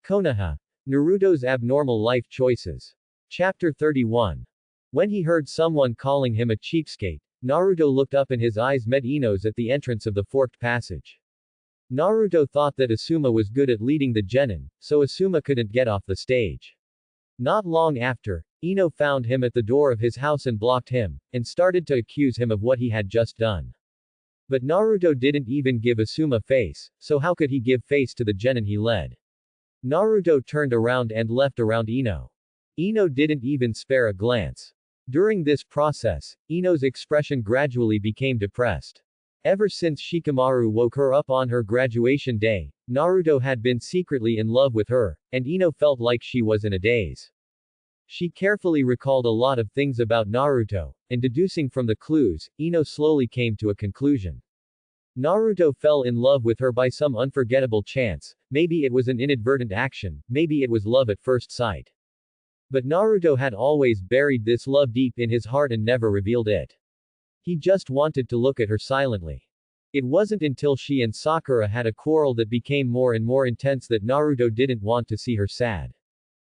Konoha. Naruto's Abnormal Life Choices. Chapter 31. When he heard someone calling him a cheapskate, Naruto looked up and his eyes met Ino's at the entrance of the forked passage. Naruto thought that Asuma was good at leading the genin, so Asuma couldn't get off the stage. Not long after, Ino found him at the door of his house and blocked him, and started to accuse him of what he had just done. But Naruto didn't even give Asuma face, so how could he give face to the genin he led? Naruto turned around and left around Ino. Ino didn't even spare a glance. During this process, Ino's expression gradually became depressed. Ever since Shikamaru woke her up on her graduation day, Naruto had been secretly in love with her, and Ino felt like she was in a daze. She carefully recalled a lot of things about Naruto, and deducing from the clues, Ino slowly came to a conclusion. Naruto fell in love with her by some unforgettable chance, maybe it was an inadvertent action, maybe it was love at first sight. But Naruto had always buried this love deep in his heart and never revealed it. He just wanted to look at her silently. It wasn't until she and Sakura had a quarrel that became more and more intense that Naruto didn't want to see her sad.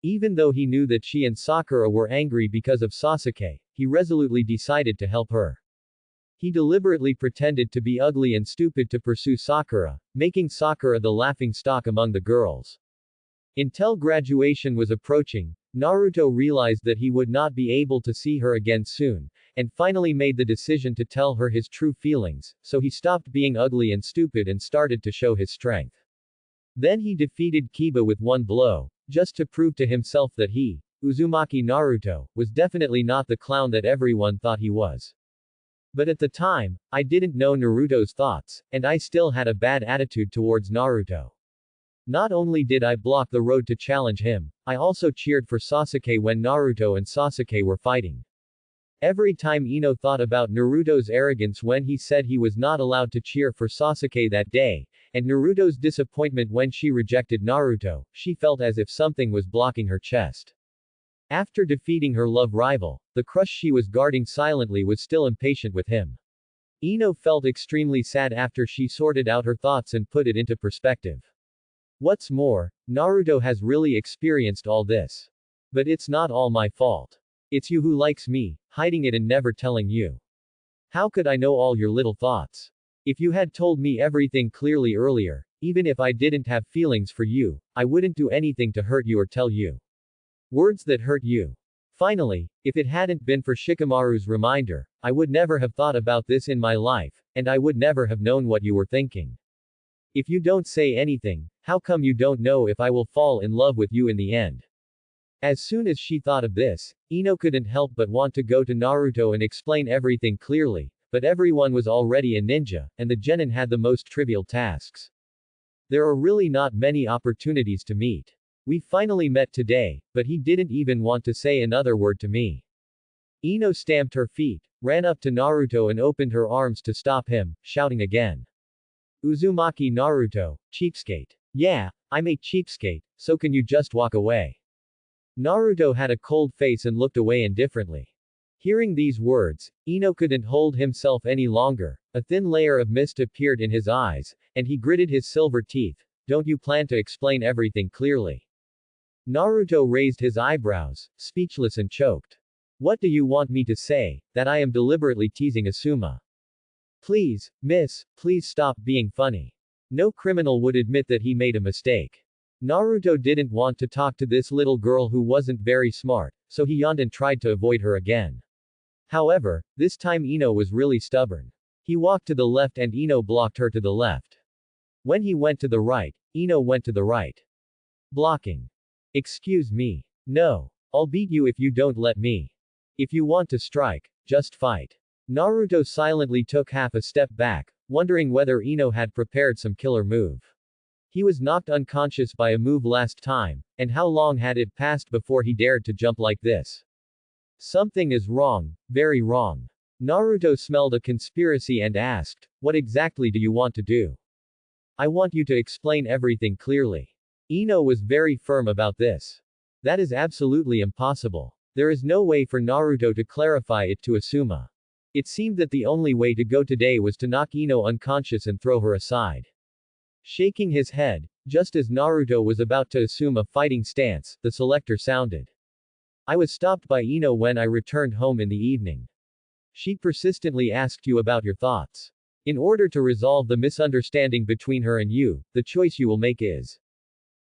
Even though he knew that she and Sakura were angry because of Sasuke, he resolutely decided to help her. He deliberately pretended to be ugly and stupid to pursue Sakura, making Sakura the laughingstock among the girls. Until graduation was approaching, Naruto realized that he would not be able to see her again soon, and finally made the decision to tell her his true feelings, so he stopped being ugly and stupid and started to show his strength. Then he defeated Kiba with one blow, just to prove to himself that he, Uzumaki Naruto, was definitely not the clown that everyone thought he was. But at the time, I didn't know Naruto's thoughts, and I still had a bad attitude towards Naruto. Not only did I block the road to challenge him, I also cheered for Sasuke when Naruto and Sasuke were fighting. Every time Ino thought about Naruto's arrogance when he said he was not allowed to cheer for Sasuke that day, and Naruto's disappointment when she rejected Naruto, she felt as if something was blocking her chest. After defeating her love rival, the crush she was guarding silently was still impatient with him. Ino felt extremely sad after she sorted out her thoughts and put it into perspective. What's more, Naruto has really experienced all this. But it's not all my fault. It's you who likes me, hiding it and never telling you. How could I know all your little thoughts? If you had told me everything clearly earlier, even if I didn't have feelings for you, I wouldn't do anything to hurt you or tell you words that hurt you. Finally, if it hadn't been for Shikamaru's reminder, I would never have thought about this in my life, and I would never have known what you were thinking. If you don't say anything, how come you don't know if I will fall in love with you in the end? As soon as she thought of this, Ino couldn't help but want to go to Naruto and explain everything clearly, but everyone was already a ninja, and the genin had the most trivial tasks. There are really not many opportunities to meet. We finally met today, but he didn't even want to say another word to me. Ino stamped her feet, ran up to Naruto and opened her arms to stop him, shouting again. Uzumaki Naruto, cheapskate. Yeah, I'm a cheapskate, so can you just walk away? Naruto had a cold face and looked away indifferently. Hearing these words, Ino couldn't hold himself any longer, a thin layer of mist appeared in his eyes, and he gritted his silver teeth. Don't you plan to explain everything clearly? Naruto raised his eyebrows, speechless and choked. What do you want me to say, that I am deliberately teasing Asuma? Please, miss, please stop being funny. No criminal would admit that he made a mistake. Naruto didn't want to talk to this little girl who wasn't very smart, so he yawned and tried to avoid her again. However, this time Ino was really stubborn. He walked to the left and Ino blocked her to the left. When he went to the right, Ino went to the right. Blocking. Excuse me. No. I'll beat you if you don't let me. If you want to strike, just fight. Naruto silently took half a step back, wondering whether Ino had prepared some killer move. He was knocked unconscious by a move last time, and how long had it passed before he dared to jump like this? Something is wrong, very wrong. Naruto smelled a conspiracy and asked, what exactly do you want to do? I want you to explain everything clearly. Ino was very firm about this. That is absolutely impossible. There is no way for Naruto to clarify it to Asuma. It seemed that the only way to go today was to knock Ino unconscious and throw her aside. Shaking his head, just as Naruto was about to assume a fighting stance, the selector sounded. I was stopped by Ino when I returned home in the evening. She persistently asked you about your thoughts. In order to resolve the misunderstanding between her and you, the choice you will make is: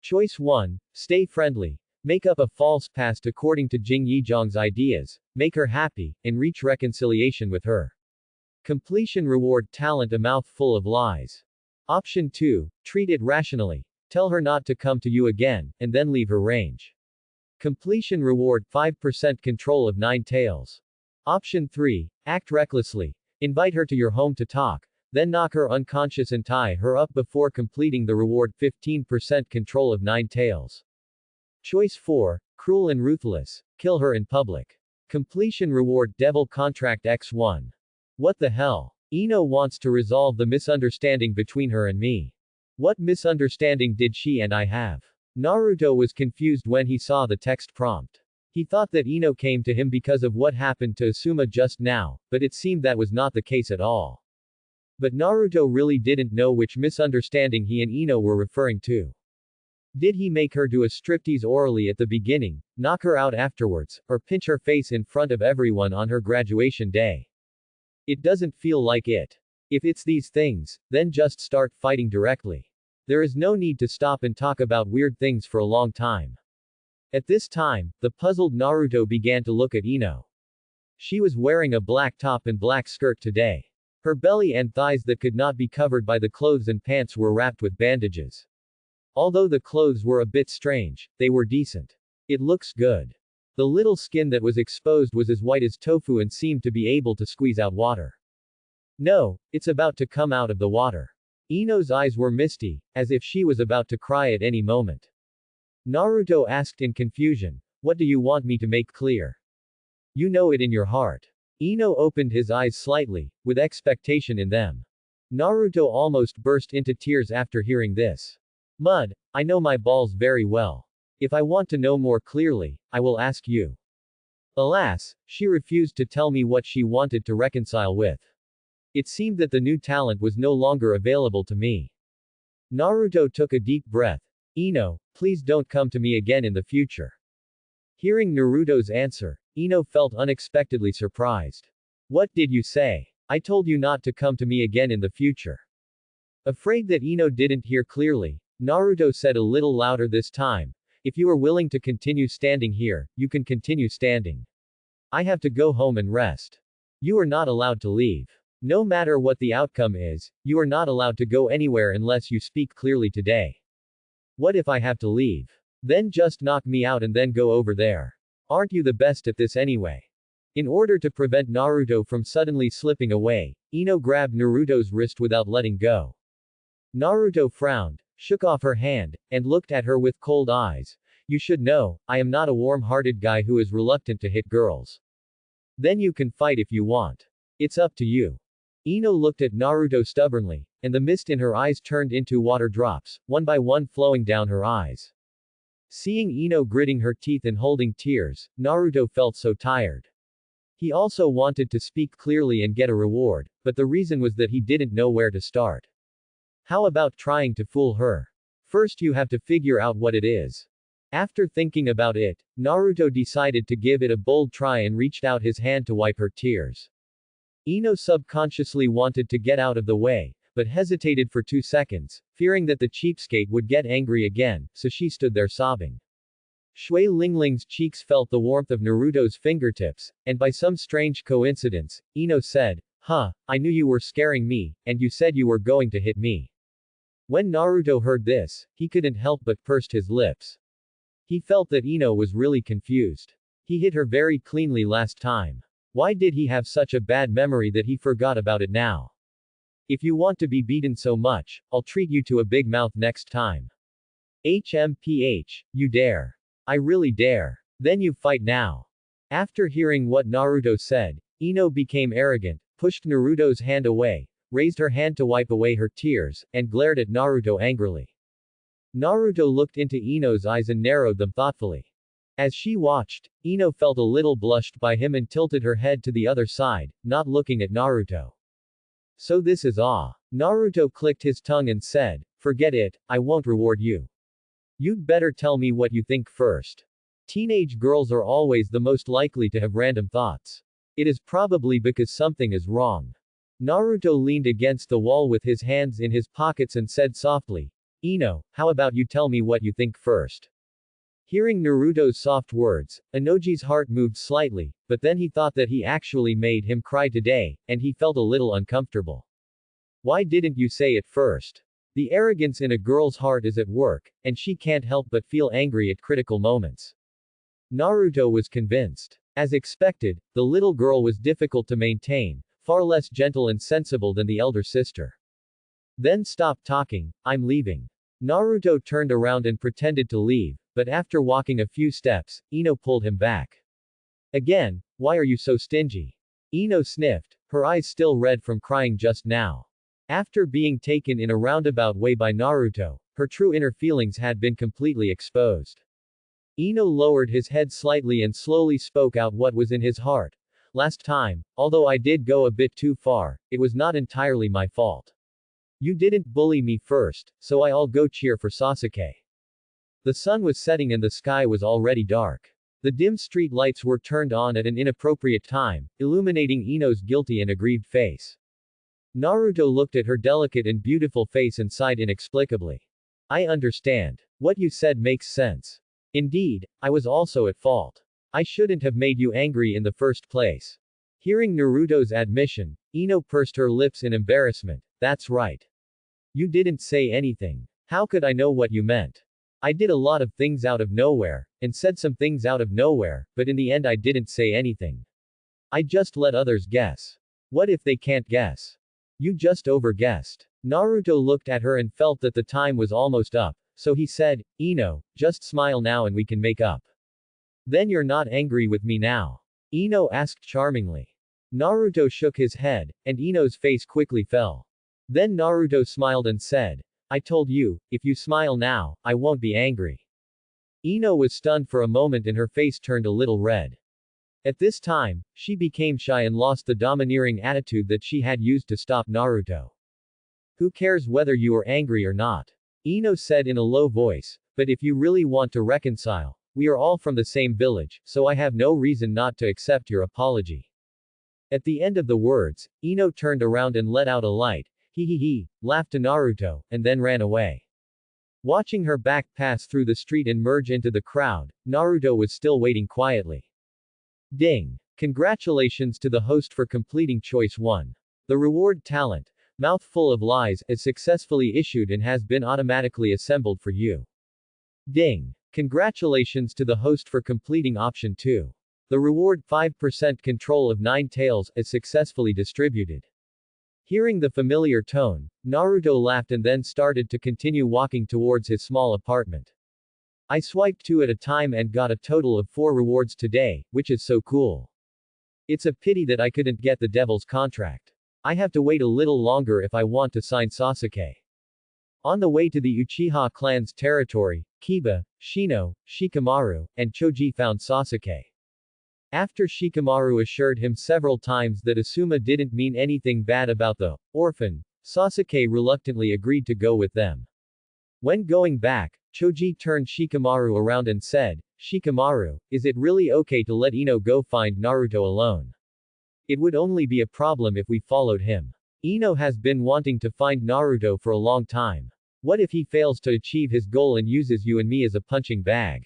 Choice 1. Stay friendly. Make up a false past according to Jing Yizhang's ideas, make her happy, and reach reconciliation with her. Completion reward talent a mouthful of lies. Option 2. Treat it rationally. Tell her not to come to you again, and then leave her range. Completion reward 5% control of 9 tails. Option 3. Act recklessly. Invite her to your home to talk, then knock her unconscious and tie her up before completing the reward 15% control of 9 tails. Choice 4. Cruel and ruthless. Kill her in public. Completion reward Devil Contract X1. What the hell? Ino wants to resolve the misunderstanding between her and me. What misunderstanding did she and I have? Naruto was confused when he saw the text prompt. He thought that Ino came to him because of what happened to Asuma just now, but it seemed that was not the case at all. But Naruto really didn't know which misunderstanding he and Ino were referring to. Did he make her do a striptease orally at the beginning, knock her out afterwards, or pinch her face in front of everyone on her graduation day? It doesn't feel like it. If it's these things, then just start fighting directly. There is no need to stop and talk about weird things for a long time. At this time, the puzzled Naruto began to look at Ino. She was wearing a black top and black skirt today. Her belly and thighs that could not be covered by the clothes and pants were wrapped with bandages. Although the clothes were a bit strange, they were decent. It looks good. The little skin that was exposed was as white as tofu and seemed to be able to squeeze out water. No, it's about to come out of the water. Ino's eyes were misty, as if she was about to cry at any moment. Naruto asked in confusion, what do you want me to make clear? You know it in your heart. Ino opened his eyes slightly, with expectation in them. Naruto almost burst into tears after hearing this. Mud, I know my balls very well. If I want to know more clearly, I will ask you. Alas, she refused to tell me what she wanted to reconcile with. It seemed that the new talent was no longer available to me. Naruto took a deep breath. Ino, please don't come to me again in the future. Hearing Naruto's answer, Ino felt unexpectedly surprised. What did you say? I told you not to come to me again in the future. Afraid that Ino didn't hear clearly, Naruto said a little louder this time. If you are willing to continue standing here, you can continue standing. I have to go home and rest. You are not allowed to leave. No matter what the outcome is, you are not allowed to go anywhere unless you speak clearly today. What if I have to leave? Then just knock me out and then go over there. Aren't you the best at this anyway? In order to prevent Naruto from suddenly slipping away, Ino grabbed Naruto's wrist without letting go. Naruto frowned, shook off her hand, and looked at her with cold eyes. You should know, I am not a warm-hearted guy who is reluctant to hit girls. Then you can fight if you want. It's up to you. Ino looked at Naruto stubbornly, and the mist in her eyes turned into water drops, one by one flowing down her eyes. Seeing Ino gritting her teeth and holding tears, Naruto felt so tired. He also wanted to speak clearly and get a reward, but the reason was that he didn't know where to start. How about trying to fool her? First you have to figure out what it is. After thinking about it, Naruto decided to give it a bold try and reached out his hand to wipe her tears. Ino subconsciously wanted to get out of the way, but hesitated for 2 seconds, fearing that the cheapskate would get angry again, so she stood there sobbing. Shui Lingling's cheeks felt the warmth of Naruto's fingertips, and by some strange coincidence, Ino said, Huh, I knew you were scaring me, and you said you were going to hit me. When Naruto heard this, he couldn't help but pursed his lips. He felt that Ino was really confused. He hit her very cleanly last time. Why did he have such a bad memory that he forgot about it now? If you want to be beaten so much, I'll treat you to a big mouth next time. HMPH, you dare. I really dare. Then you fight now. After hearing what Naruto said, Ino became arrogant, pushed Naruto's hand away, raised her hand to wipe away her tears, and glared at Naruto angrily. Naruto looked into Ino's eyes and narrowed them thoughtfully. As she watched, Ino felt a little blushed by him and tilted her head to the other side, not looking at Naruto. So this is Ah. Naruto clicked his tongue and said, Forget it, I won't reward you. You'd better tell me what you think first. Teenage girls are always the most likely to have random thoughts. It is probably because something is wrong. Naruto leaned against the wall with his hands in his pockets and said softly, Ino, how about you tell me what you think first? Hearing Naruto's soft words, Inoji's heart moved slightly, but then he thought that he actually made him cry today, and he felt a little uncomfortable. Why didn't you say it first? The arrogance in a girl's heart is at work, and she can't help but feel angry at critical moments. Naruto was convinced. As expected, the little girl was difficult to maintain, far less gentle and sensible than the elder sister. Then stop talking, I'm leaving. Naruto turned around and pretended to leave, but after walking a few steps, Ino pulled him back. Again, why are you so stingy? Ino sniffed, her eyes still red from crying just now. After being taken in a roundabout way by Naruto, her true inner feelings had been completely exposed. Ino lowered his head slightly and slowly spoke out what was in his heart. Last time, although I did go a bit too far, it was not entirely my fault. You didn't bully me first, so I'll go cheer for Sasuke. The sun was setting and the sky was already dark. The dim street lights were turned on at an inappropriate time, illuminating Ino's guilty and aggrieved face. Naruto looked at her delicate and beautiful face and sighed inexplicably. I understand. What you said makes sense. Indeed, I was also at fault. I shouldn't have made you angry in the first place. Hearing Naruto's admission, Ino pursed her lips in embarrassment. That's right. You didn't say anything. How could I know what you meant? I did a lot of things out of nowhere, and said some things out of nowhere, but in the end I didn't say anything. I just let others guess. What if they can't guess? You just overguessed. Naruto looked at her and felt that the time was almost up, so he said, Ino, just smile now and we can make up. Then you're not angry with me now? Ino asked charmingly. Naruto shook his head, and Ino's face quickly fell. Then Naruto smiled and said, I told you, if you smile now, I won't be angry. Ino was stunned for a moment and her face turned a little red. At this time, she became shy and lost the domineering attitude that she had used to stop Naruto. Who cares whether you are angry or not? Ino said in a low voice, but if you really want to reconcile, we are all from the same village, so I have no reason not to accept your apology. At the end of the words, Ino turned around and let out a light, he, laughed to Naruto, and then ran away. Watching her back pass through the street and merge into the crowd, Naruto was still waiting quietly. Ding! Congratulations to the host for completing Choice 1. The reward talent, Mouthful of Lies, is successfully issued and has been automatically assembled for you. Ding! Congratulations to the host for completing Option 2. The reward 5% Control of 9 Tails is successfully distributed. Hearing the familiar tone, Naruto laughed and then started to continue walking towards his small apartment. I swiped 2 at a time and got a total of 4 rewards today, which is so cool. It's a pity that I couldn't get the devil's contract. I have to wait a little longer if I want to sign Sasuke. On the way to the Uchiha clan's territory, Kiba, Shino, Shikamaru, and Choji found Sasuke. After Shikamaru assured him several times that Asuma didn't mean anything bad about the orphan, Sasuke reluctantly agreed to go with them. When going back, Choji turned Shikamaru around and said, Shikamaru, is it really okay to let Ino go find Naruto alone? It would only be a problem if we followed him. Ino has been wanting to find Naruto for a long time. What if he fails to achieve his goal and uses you and me as a punching bag?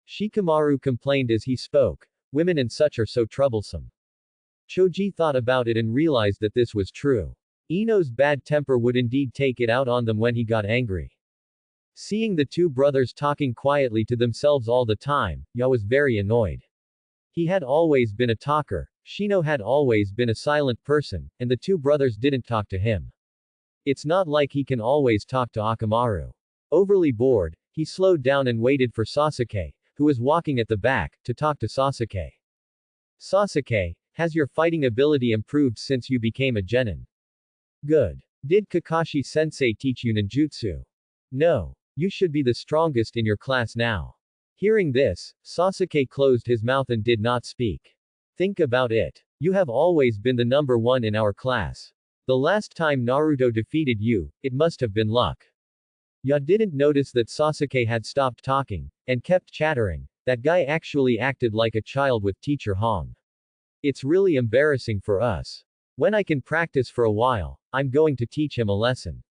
Shikamaru complained as he spoke. Women and such are so troublesome. Choji thought about it and realized that this was true. Ino's bad temper would indeed take it out on them when he got angry. Seeing the two brothers talking quietly to themselves all the time, Ya was very annoyed. He had always been a talker, Shino had always been a silent person, and the two brothers didn't talk to him. It's not like he can always talk to Akamaru. Overly bored, he slowed down and waited for Sasuke, who was walking at the back, to talk to Sasuke. Sasuke, has your fighting ability improved since you became a genin? Good. Did Kakashi-sensei teach you ninjutsu? No. You should be the strongest in your class now. Hearing this, Sasuke closed his mouth and did not speak. Think about it. You have always been the number 1 in our class. The last time Naruto defeated you, it must have been luck. Ya didn't notice that Sasuke had stopped talking, and kept chattering. That guy actually acted like a child with teacher Hong. It's really embarrassing for us. When I can practice for a while, I'm going to teach him a lesson.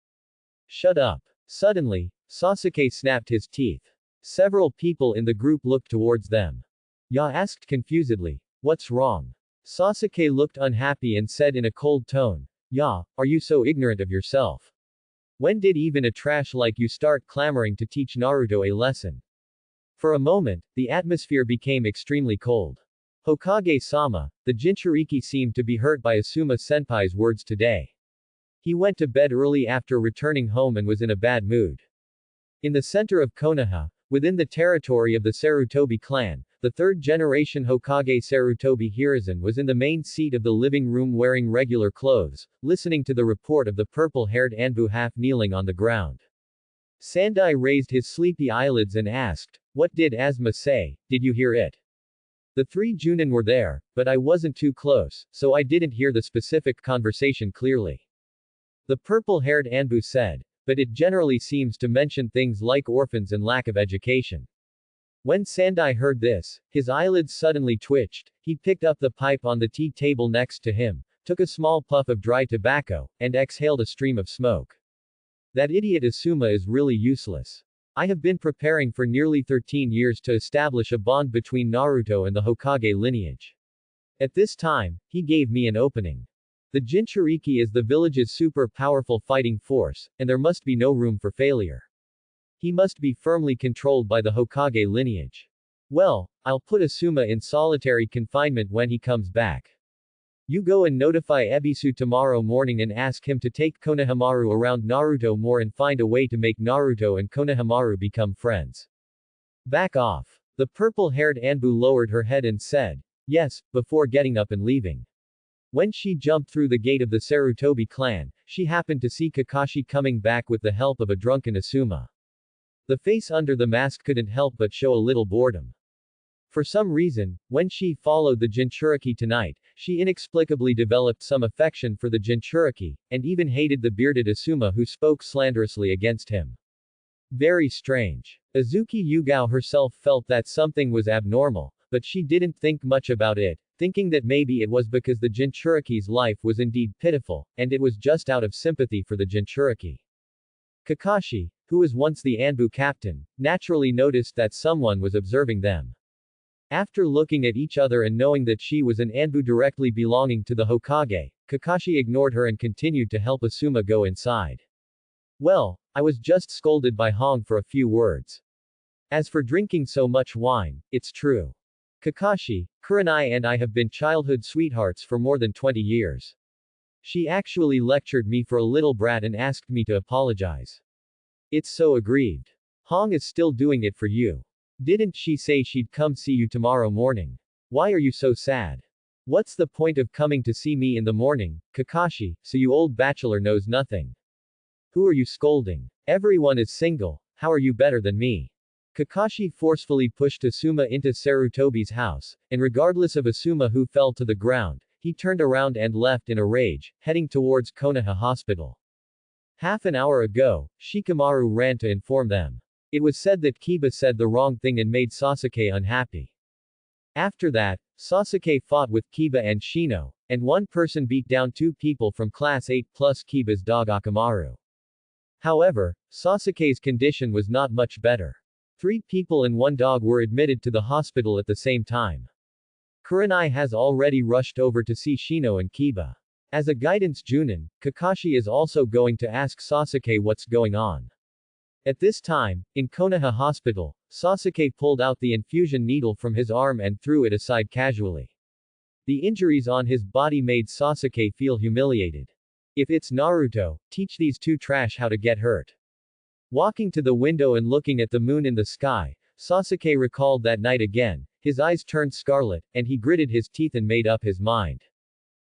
Shut up. Suddenly, Sasuke snapped his teeth. Several people in the group looked towards them. Ya asked confusedly, "What's wrong?" Sasuke looked unhappy and said in a cold tone, "Ya, are you so ignorant of yourself? When did even a trash like you start clamoring to teach Naruto a lesson?" For a moment, the atmosphere became extremely cold. Hokage-sama, the Jinchuriki seemed to be hurt by Asuma-senpai's words today. He went to bed early after returning home and was in a bad mood. In the center of Konoha, within the territory of the Sarutobi clan, the third-generation Hokage Sarutobi Hiruzen was in the main seat of the living room wearing regular clothes, listening to the report of the purple-haired Anbu half-kneeling on the ground. Sandai raised his sleepy eyelids and asked, "What did Asuma say, did you hear it?" The three Junin were there, but I wasn't too close, so I didn't hear the specific conversation clearly. The purple-haired Anbu said, but it generally seems to mention things like orphans and lack of education. When Sandai heard this, his eyelids suddenly twitched. He picked up the pipe on the tea table next to him, took a small puff of dry tobacco, and exhaled a stream of smoke. That idiot Asuma is really useless. I have been preparing for nearly 13 years to establish a bond between Naruto and the Hokage lineage. At this time, he gave me an opening. The Jinchuriki is the village's super powerful fighting force, and there must be no room for failure. He must be firmly controlled by the Hokage lineage. Well, I'll put Asuma in solitary confinement when he comes back. You go and notify Ebisu tomorrow morning and ask him to take Konohamaru around Naruto more and find a way to make Naruto and Konohamaru become friends. Back off. The purple-haired Anbu lowered her head and said, "Yes," before getting up and leaving. When she jumped through the gate of the Sarutobi clan, she happened to see Kakashi coming back with the help of a drunken Asuma. The face under the mask couldn't help but show a little boredom. For some reason, when she followed the Jinchuriki tonight, she inexplicably developed some affection for the Jinchuriki, and even hated the bearded Asuma who spoke slanderously against him. Very strange. Azuki Yugao herself felt that something was abnormal, but she didn't think much about it, thinking that maybe it was because the Jinchuriki's life was indeed pitiful, and it was just out of sympathy for the Jinchuriki. Kakashi, who was once the Anbu captain, naturally noticed that someone was observing them. After looking at each other and knowing that she was an Anbu directly belonging to the Hokage, Kakashi ignored her and continued to help Asuma go inside. Well, I was just scolded by Hong for a few words. As for drinking so much wine, it's true. Kakashi, Kurenai and I have been childhood sweethearts for more than 20 years. She actually lectured me for a little brat and asked me to apologize. It's so aggrieved. Hong is still doing it for you. Didn't she say she'd come see you tomorrow morning? Why are you so sad? What's the point of coming to see me in the morning, Kakashi, so you old bachelor knows nothing? Who are you scolding? Everyone is single, how are you better than me? Kakashi forcefully pushed Asuma into Sarutobi's house, and regardless of Asuma who fell to the ground, he turned around and left in a rage, heading towards Konoha Hospital. Half an hour ago, Shikamaru ran to inform them. It was said that Kiba said the wrong thing and made Sasuke unhappy. After that, Sasuke fought with Kiba and Shino, and one person beat down two people from Class 8 plus Kiba's dog Akamaru. However, Sasuke's condition was not much better. 3 people and 1 dog were admitted to the hospital at the same time. Kurenai has already rushed over to see Shino and Kiba. As a guidance Junin, Kakashi is also going to ask Sasuke what's going on. At this time, in Konoha Hospital, Sasuke pulled out the infusion needle from his arm and threw it aside casually. The injuries on his body made Sasuke feel humiliated. If it's Naruto, teach these 2 trash how to get hurt. Walking to the window and looking at the moon in the sky, Sasuke recalled that night again, his eyes turned scarlet, and he gritted his teeth and made up his mind.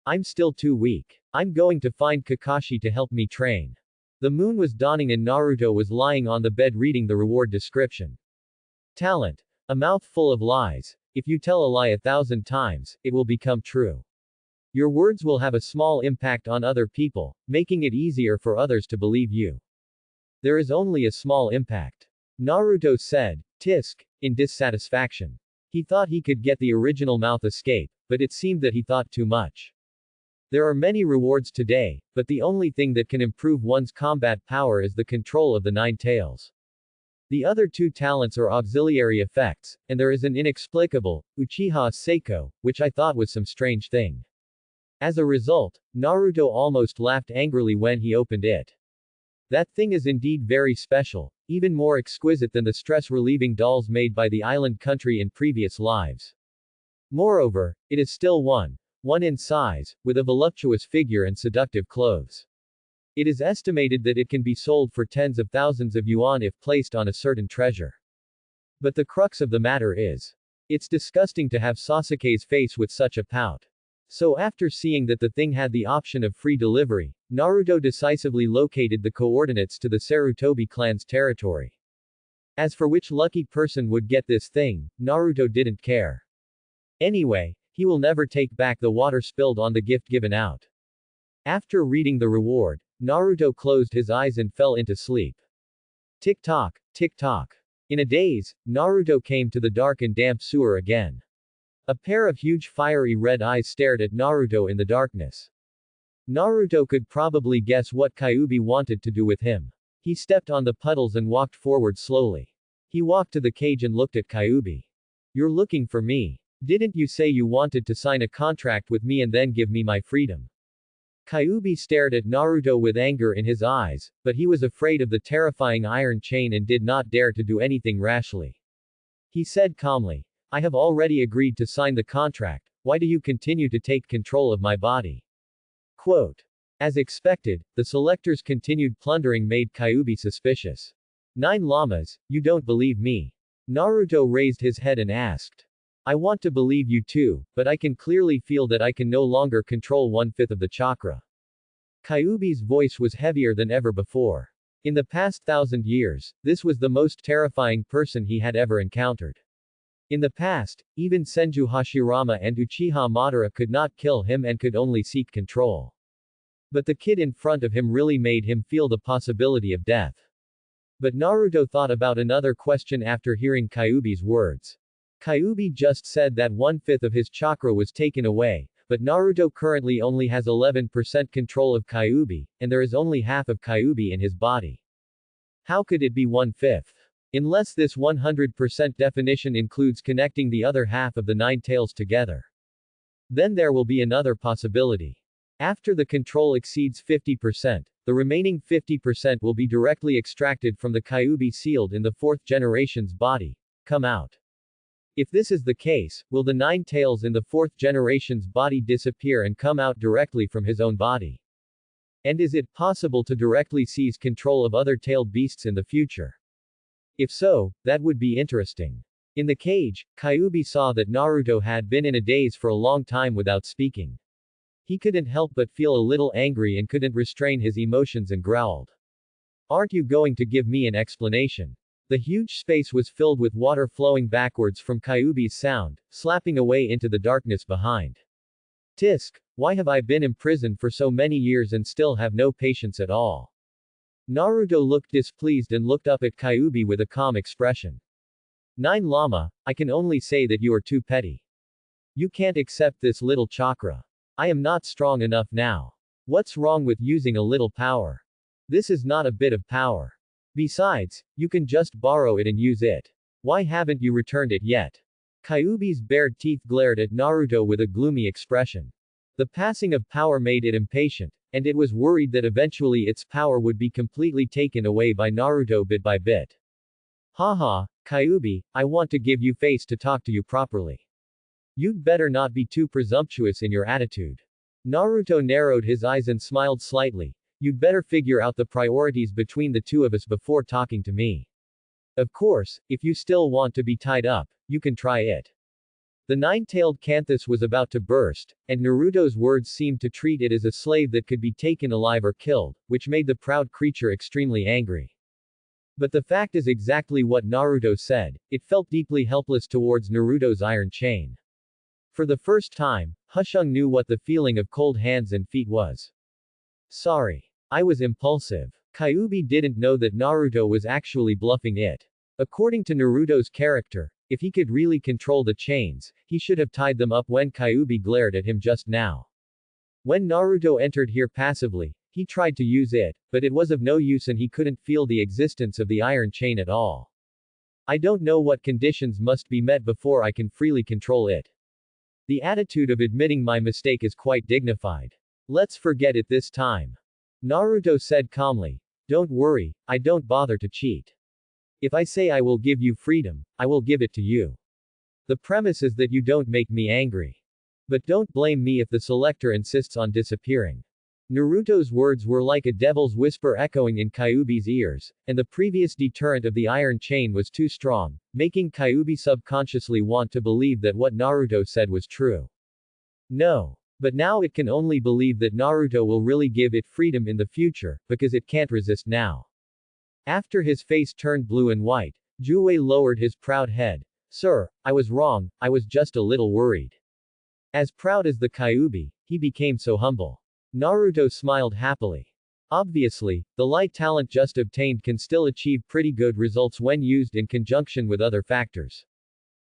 I'm still too weak. I'm going to find Kakashi to help me train. The moon was dawning and Naruto was lying on the bed reading the reward description. Talent. A mouth full of lies. If you tell a lie 1,000 times, it will become true. Your words will have a small impact on other people, making it easier for others to believe you. There is only a small impact. Naruto said, Tisk, in dissatisfaction. He thought he could get the original mouth escape, but it seemed that he thought too much. There are many rewards today, but the only thing that can improve one's combat power is the control of the nine tails. The other two talents are auxiliary effects, and there is an inexplicable, Uchiha Seiko, which I thought was some strange thing. As a result, Naruto almost laughed angrily when he opened it. That thing is indeed very special, even more exquisite than the stress-relieving dolls made by the island country in previous lives. Moreover, it is still one in size, with a voluptuous figure and seductive clothes. It is estimated that it can be sold for tens of thousands of yuan if placed on a certain treasure. But the crux of the matter is, it's disgusting to have Sasuke's face with such a pout. So after seeing that the thing had the option of free delivery, Naruto decisively located the coordinates to the Sarutobi clan's territory. As for which lucky person would get this thing, Naruto didn't care. Anyway, he will never take back the water spilled on the gift given out. After reading the reward, Naruto closed his eyes and fell into sleep. Tick-tock, tick-tock. In a daze, Naruto came to the dark and damp sewer again. A pair of huge fiery red eyes stared at Naruto in the darkness. Naruto could probably guess what Kyuubi wanted to do with him. He stepped on the puddles and walked forward slowly. He walked to the cage and looked at Kyuubi. You're looking for me. Didn't you say you wanted to sign a contract with me and then give me my freedom? Kyuubi stared at Naruto with anger in his eyes, but he was afraid of the terrifying iron chain and did not dare to do anything rashly. He said calmly, I have already agreed to sign the contract, why do you continue to take control of my body? Quote. As expected, the selector's continued plundering made Kyuubi suspicious. 9 llamas, you don't believe me? Naruto raised his head and asked. I want to believe you too, but I can clearly feel that I can no longer control 1/5 of the chakra. Kyuubi's voice was heavier than ever before. In the past 1,000 years, this was the most terrifying person he had ever encountered. In the past, even Senju Hashirama and Uchiha Madara could not kill him and could only seek control. But the kid in front of him really made him feel the possibility of death. But Naruto thought about another question after hearing Kyuubi's words. Kyuubi just said that 1/5 of his chakra was taken away, but Naruto currently only has 11% control of Kyuubi, and there is only half of Kyuubi in his body. How could it be 1/5? Unless this 100% definition includes connecting the other half of the 9 tails together. Then there will be another possibility. After the control exceeds 50%, the remaining 50% will be directly extracted from the Kyuubi sealed in the 4th generation's body. Come out. If this is the case, will the 9 tails in the 4th generation's body disappear and come out directly from his own body? And is it possible to directly seize control of other tailed beasts in the future? If so, that would be interesting. In the cage, Kyuubi saw that Naruto had been in a daze for a long time without speaking. He couldn't help but feel a little angry and couldn't restrain his emotions and growled. Aren't you going to give me an explanation? The huge space was filled with water flowing backwards from Kyuubi's sound, slapping away into the darkness behind. Tisk, why have I been imprisoned for so many years and still have no patience at all? Naruto looked displeased and looked up at Kyuubi with a calm expression. 9 Llama, I can only say that you are too petty. You can't accept this little chakra. I am not strong enough now. What's wrong with using a little power? This is not a bit of power. Besides, you can just borrow it and use it. Why haven't you returned it yet? Kyuubi's bared teeth glared at Naruto with a gloomy expression. The passing of power made it impatient, and it was worried that eventually its power would be completely taken away by Naruto bit by bit. Haha, Kyuubi, I want to give you face to talk to you properly. You'd better not be too presumptuous in your attitude. Naruto narrowed his eyes and smiled slightly. You'd better figure out the priorities between the two of us before talking to me. Of course, if you still want to be tied up, you can try it. The 9-tailed Canthus was about to burst, and Naruto's words seemed to treat it as a slave that could be taken alive or killed, which made the proud creature extremely angry. But the fact is exactly what Naruto said, it felt deeply helpless towards Naruto's iron chain. For the first time, Husheng knew what the feeling of cold hands and feet was. Sorry. I was impulsive. Kyuubi didn't know that Naruto was actually bluffing it. According to Naruto's character, if he could really control the chains, he should have tied them up when Kyuubi glared at him just now. When Naruto entered here passively, he tried to use it, but it was of no use and he couldn't feel the existence of the iron chain at all. I don't know what conditions must be met before I can freely control it. The attitude of admitting my mistake is quite dignified. Let's forget it this time. Naruto said calmly. Don't worry, I don't bother to cheat. If I say I will give you freedom, I will give it to you. The premise is that you don't make me angry. But don't blame me if the selector insists on disappearing. Naruto's words were like a devil's whisper echoing in Kyuubi's ears, and the previous deterrent of the iron chain was too strong, making Kyuubi subconsciously want to believe that what Naruto said was true. No. But now it can only believe that Naruto will really give it freedom in the future, because it can't resist now. After his face turned blue and white, Juwei lowered his proud head. Sir, I was wrong, I was just a little worried. As proud as the Kyuubi, he became so humble. Naruto smiled happily. Obviously, the light talent just obtained can still achieve pretty good results when used in conjunction with other factors.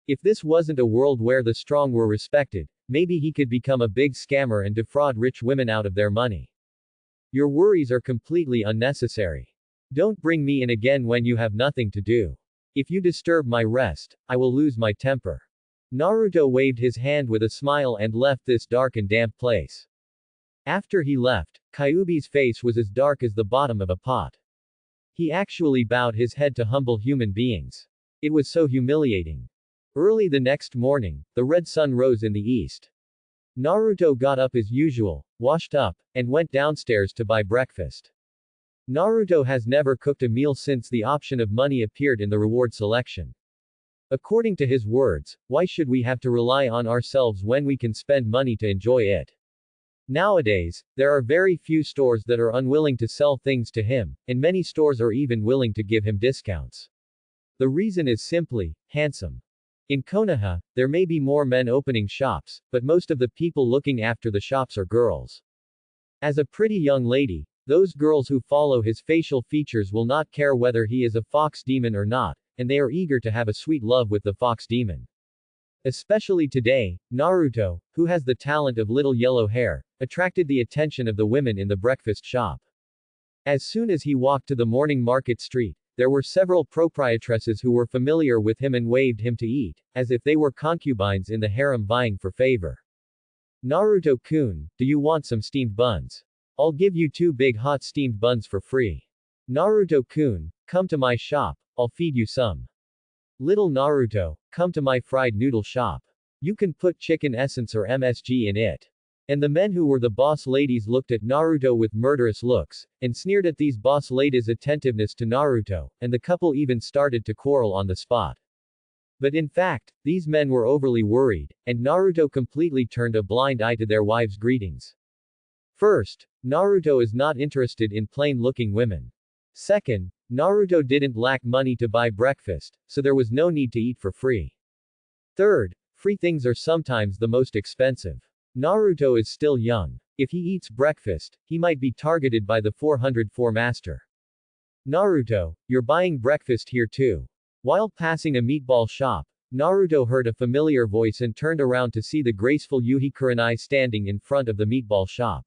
If this wasn't a world where the strong were respected, maybe he could become a big scammer and defraud rich women out of their money. Your worries are completely unnecessary. Don't bring me in again when you have nothing to do. If you disturb my rest, I will lose my temper. Naruto waved his hand with a smile and left this dark and damp place. After he left, Kyuubi's face was as dark as the bottom of a pot. He actually bowed his head to humble human beings. It was so humiliating. Early the next morning, the red sun rose in the east. Naruto got up as usual, washed up, and went downstairs to buy breakfast. Naruto has never cooked a meal since the option of money appeared in the reward selection. According to his words, why should we have to rely on ourselves when we can spend money to enjoy it? Nowadays, there are very few stores that are unwilling to sell things to him, and many stores are even willing to give him discounts. The reason is simply, handsome. In Konoha, there may be more men opening shops, but most of the people looking after the shops are girls. As a pretty young lady, those girls who follow his facial features will not care whether he is a fox demon or not, and they are eager to have a sweet love with the fox demon. Especially today, Naruto, who has the talent of little yellow hair, attracted the attention of the women in the breakfast shop. As soon as he walked to the morning market street, there were several proprietresses who were familiar with him and waved him to eat, as if they were concubines in the harem vying for favor. Naruto-kun, do you want some steamed buns? I'll give you 2 big hot steamed buns for free. Naruto-kun, come to my shop, I'll feed you some. Little Naruto, come to my fried noodle shop. You can put chicken essence or MSG in it. And the men who were the boss ladies looked at Naruto with murderous looks, and sneered at these boss ladies' attentiveness to Naruto, and the couple even started to quarrel on the spot. But in fact, these men were overly worried, and Naruto completely turned a blind eye to their wives' greetings. First, Naruto is not interested in plain-looking women. Second, Naruto didn't lack money to buy breakfast, so there was no need to eat for free. Third, free things are sometimes the most expensive. Naruto is still young. If he eats breakfast, he might be targeted by the 404 master. Naruto, you're buying breakfast here too. While passing a meatball shop, Naruto heard a familiar voice and turned around to see the graceful Yuhi Kurenai standing in front of the meatball shop.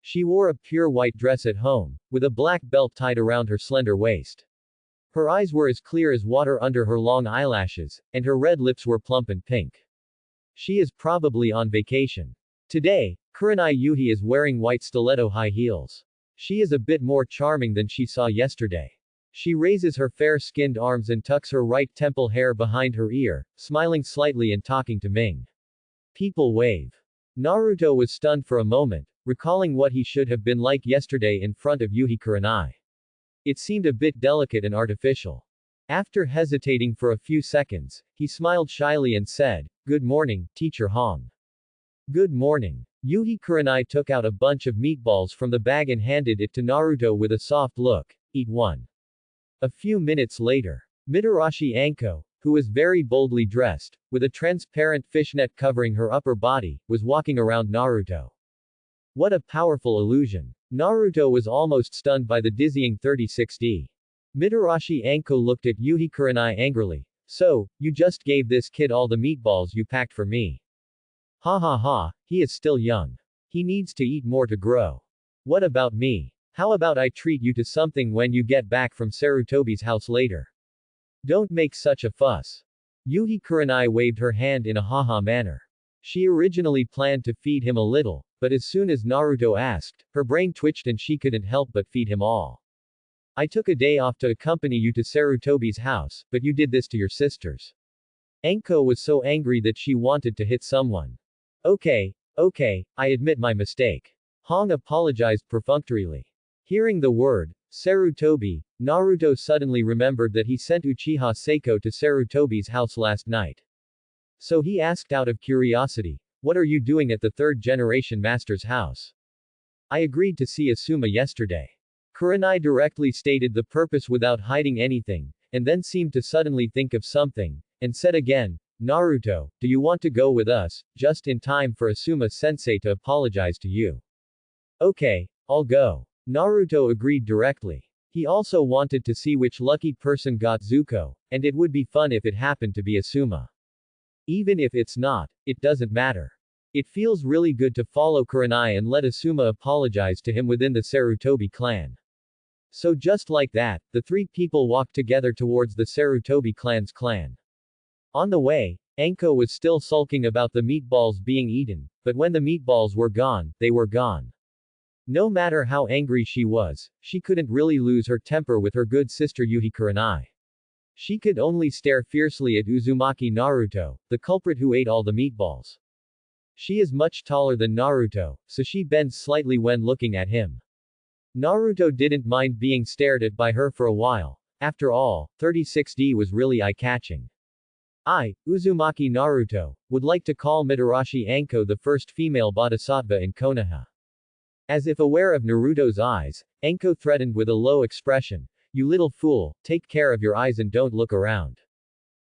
She wore a pure white dress at home, with a black belt tied around her slender waist. Her eyes were as clear as water under her long eyelashes, and her red lips were plump and pink. She is probably on vacation. Today, Kurenai Yuhi is wearing white stiletto high heels. She is a bit more charming than she saw yesterday. She raises her fair-skinned arms and tucks her right temple hair behind her ear, smiling slightly and talking to Ming. People wave. Naruto was stunned for a moment, recalling what he should have been like yesterday in front of Yuhi Kurenai. It seemed a bit delicate and artificial. After hesitating for a few seconds, he smiled shyly and said, "Good morning, Teacher Hong." "Good morning." Yuhi Kurenai took out a bunch of meatballs from the bag and handed it to Naruto with a soft look. "Eat one." A few minutes later, Mitarashi Anko, who was very boldly dressed, with a transparent fishnet covering her upper body, was walking around Naruto. What a powerful illusion. Naruto was almost stunned by the dizzying 36D. Mitarashi Anko looked at Yuhi Kurenai angrily. So, you just gave this kid all the meatballs you packed for me. Ha ha ha, he is still young. He needs to eat more to grow. What about me? How about I treat you to something when you get back from Sarutobi's house later? Don't make such a fuss. Yuhi Kurenai waved her hand in a haha manner. She originally planned to feed him a little, but as soon as Naruto asked, her brain twitched and she couldn't help but feed him all. I took a day off to accompany you to Sarutobi's house, but you did this to your sisters. Anko was so angry that she wanted to hit someone. Okay, I admit my mistake. Hong apologized perfunctorily. Hearing the word, Sarutobi, Naruto suddenly remembered that he sent Uchiha Seiko to Sarutobi's house last night. So he asked out of curiosity, what are you doing at the third generation master's house? I agreed to see Asuma yesterday. Kurenai directly stated the purpose without hiding anything, and then seemed to suddenly think of something, and said again, Naruto, do you want to go with us, just in time for Asuma-sensei to apologize to you? Okay, I'll go. Naruto agreed directly. He also wanted to see which lucky person got Zuko, and it would be fun if it happened to be Asuma. Even if it's not, it doesn't matter. It feels really good to follow Kurenai and let Asuma apologize to him within the Sarutobi clan. So just like that, the three people walked together towards the Sarutobi clan's clan. On the way, Anko was still sulking about the meatballs being eaten, but when the meatballs were gone, they were gone. No matter how angry she was, she couldn't really lose her temper with her good sister Yuhi Kurenai. She could only stare fiercely at Uzumaki Naruto, the culprit who ate all the meatballs. She is much taller than Naruto, so she bends slightly when looking at him. Naruto didn't mind being stared at by her for a while. After all, 36D was really eye-catching. I, Uzumaki Naruto, would like to call Mitarashi Anko the first female bodhisattva in Konoha. As if aware of Naruto's eyes, Anko threatened with a low expression, you little fool, take care of your eyes and don't look around.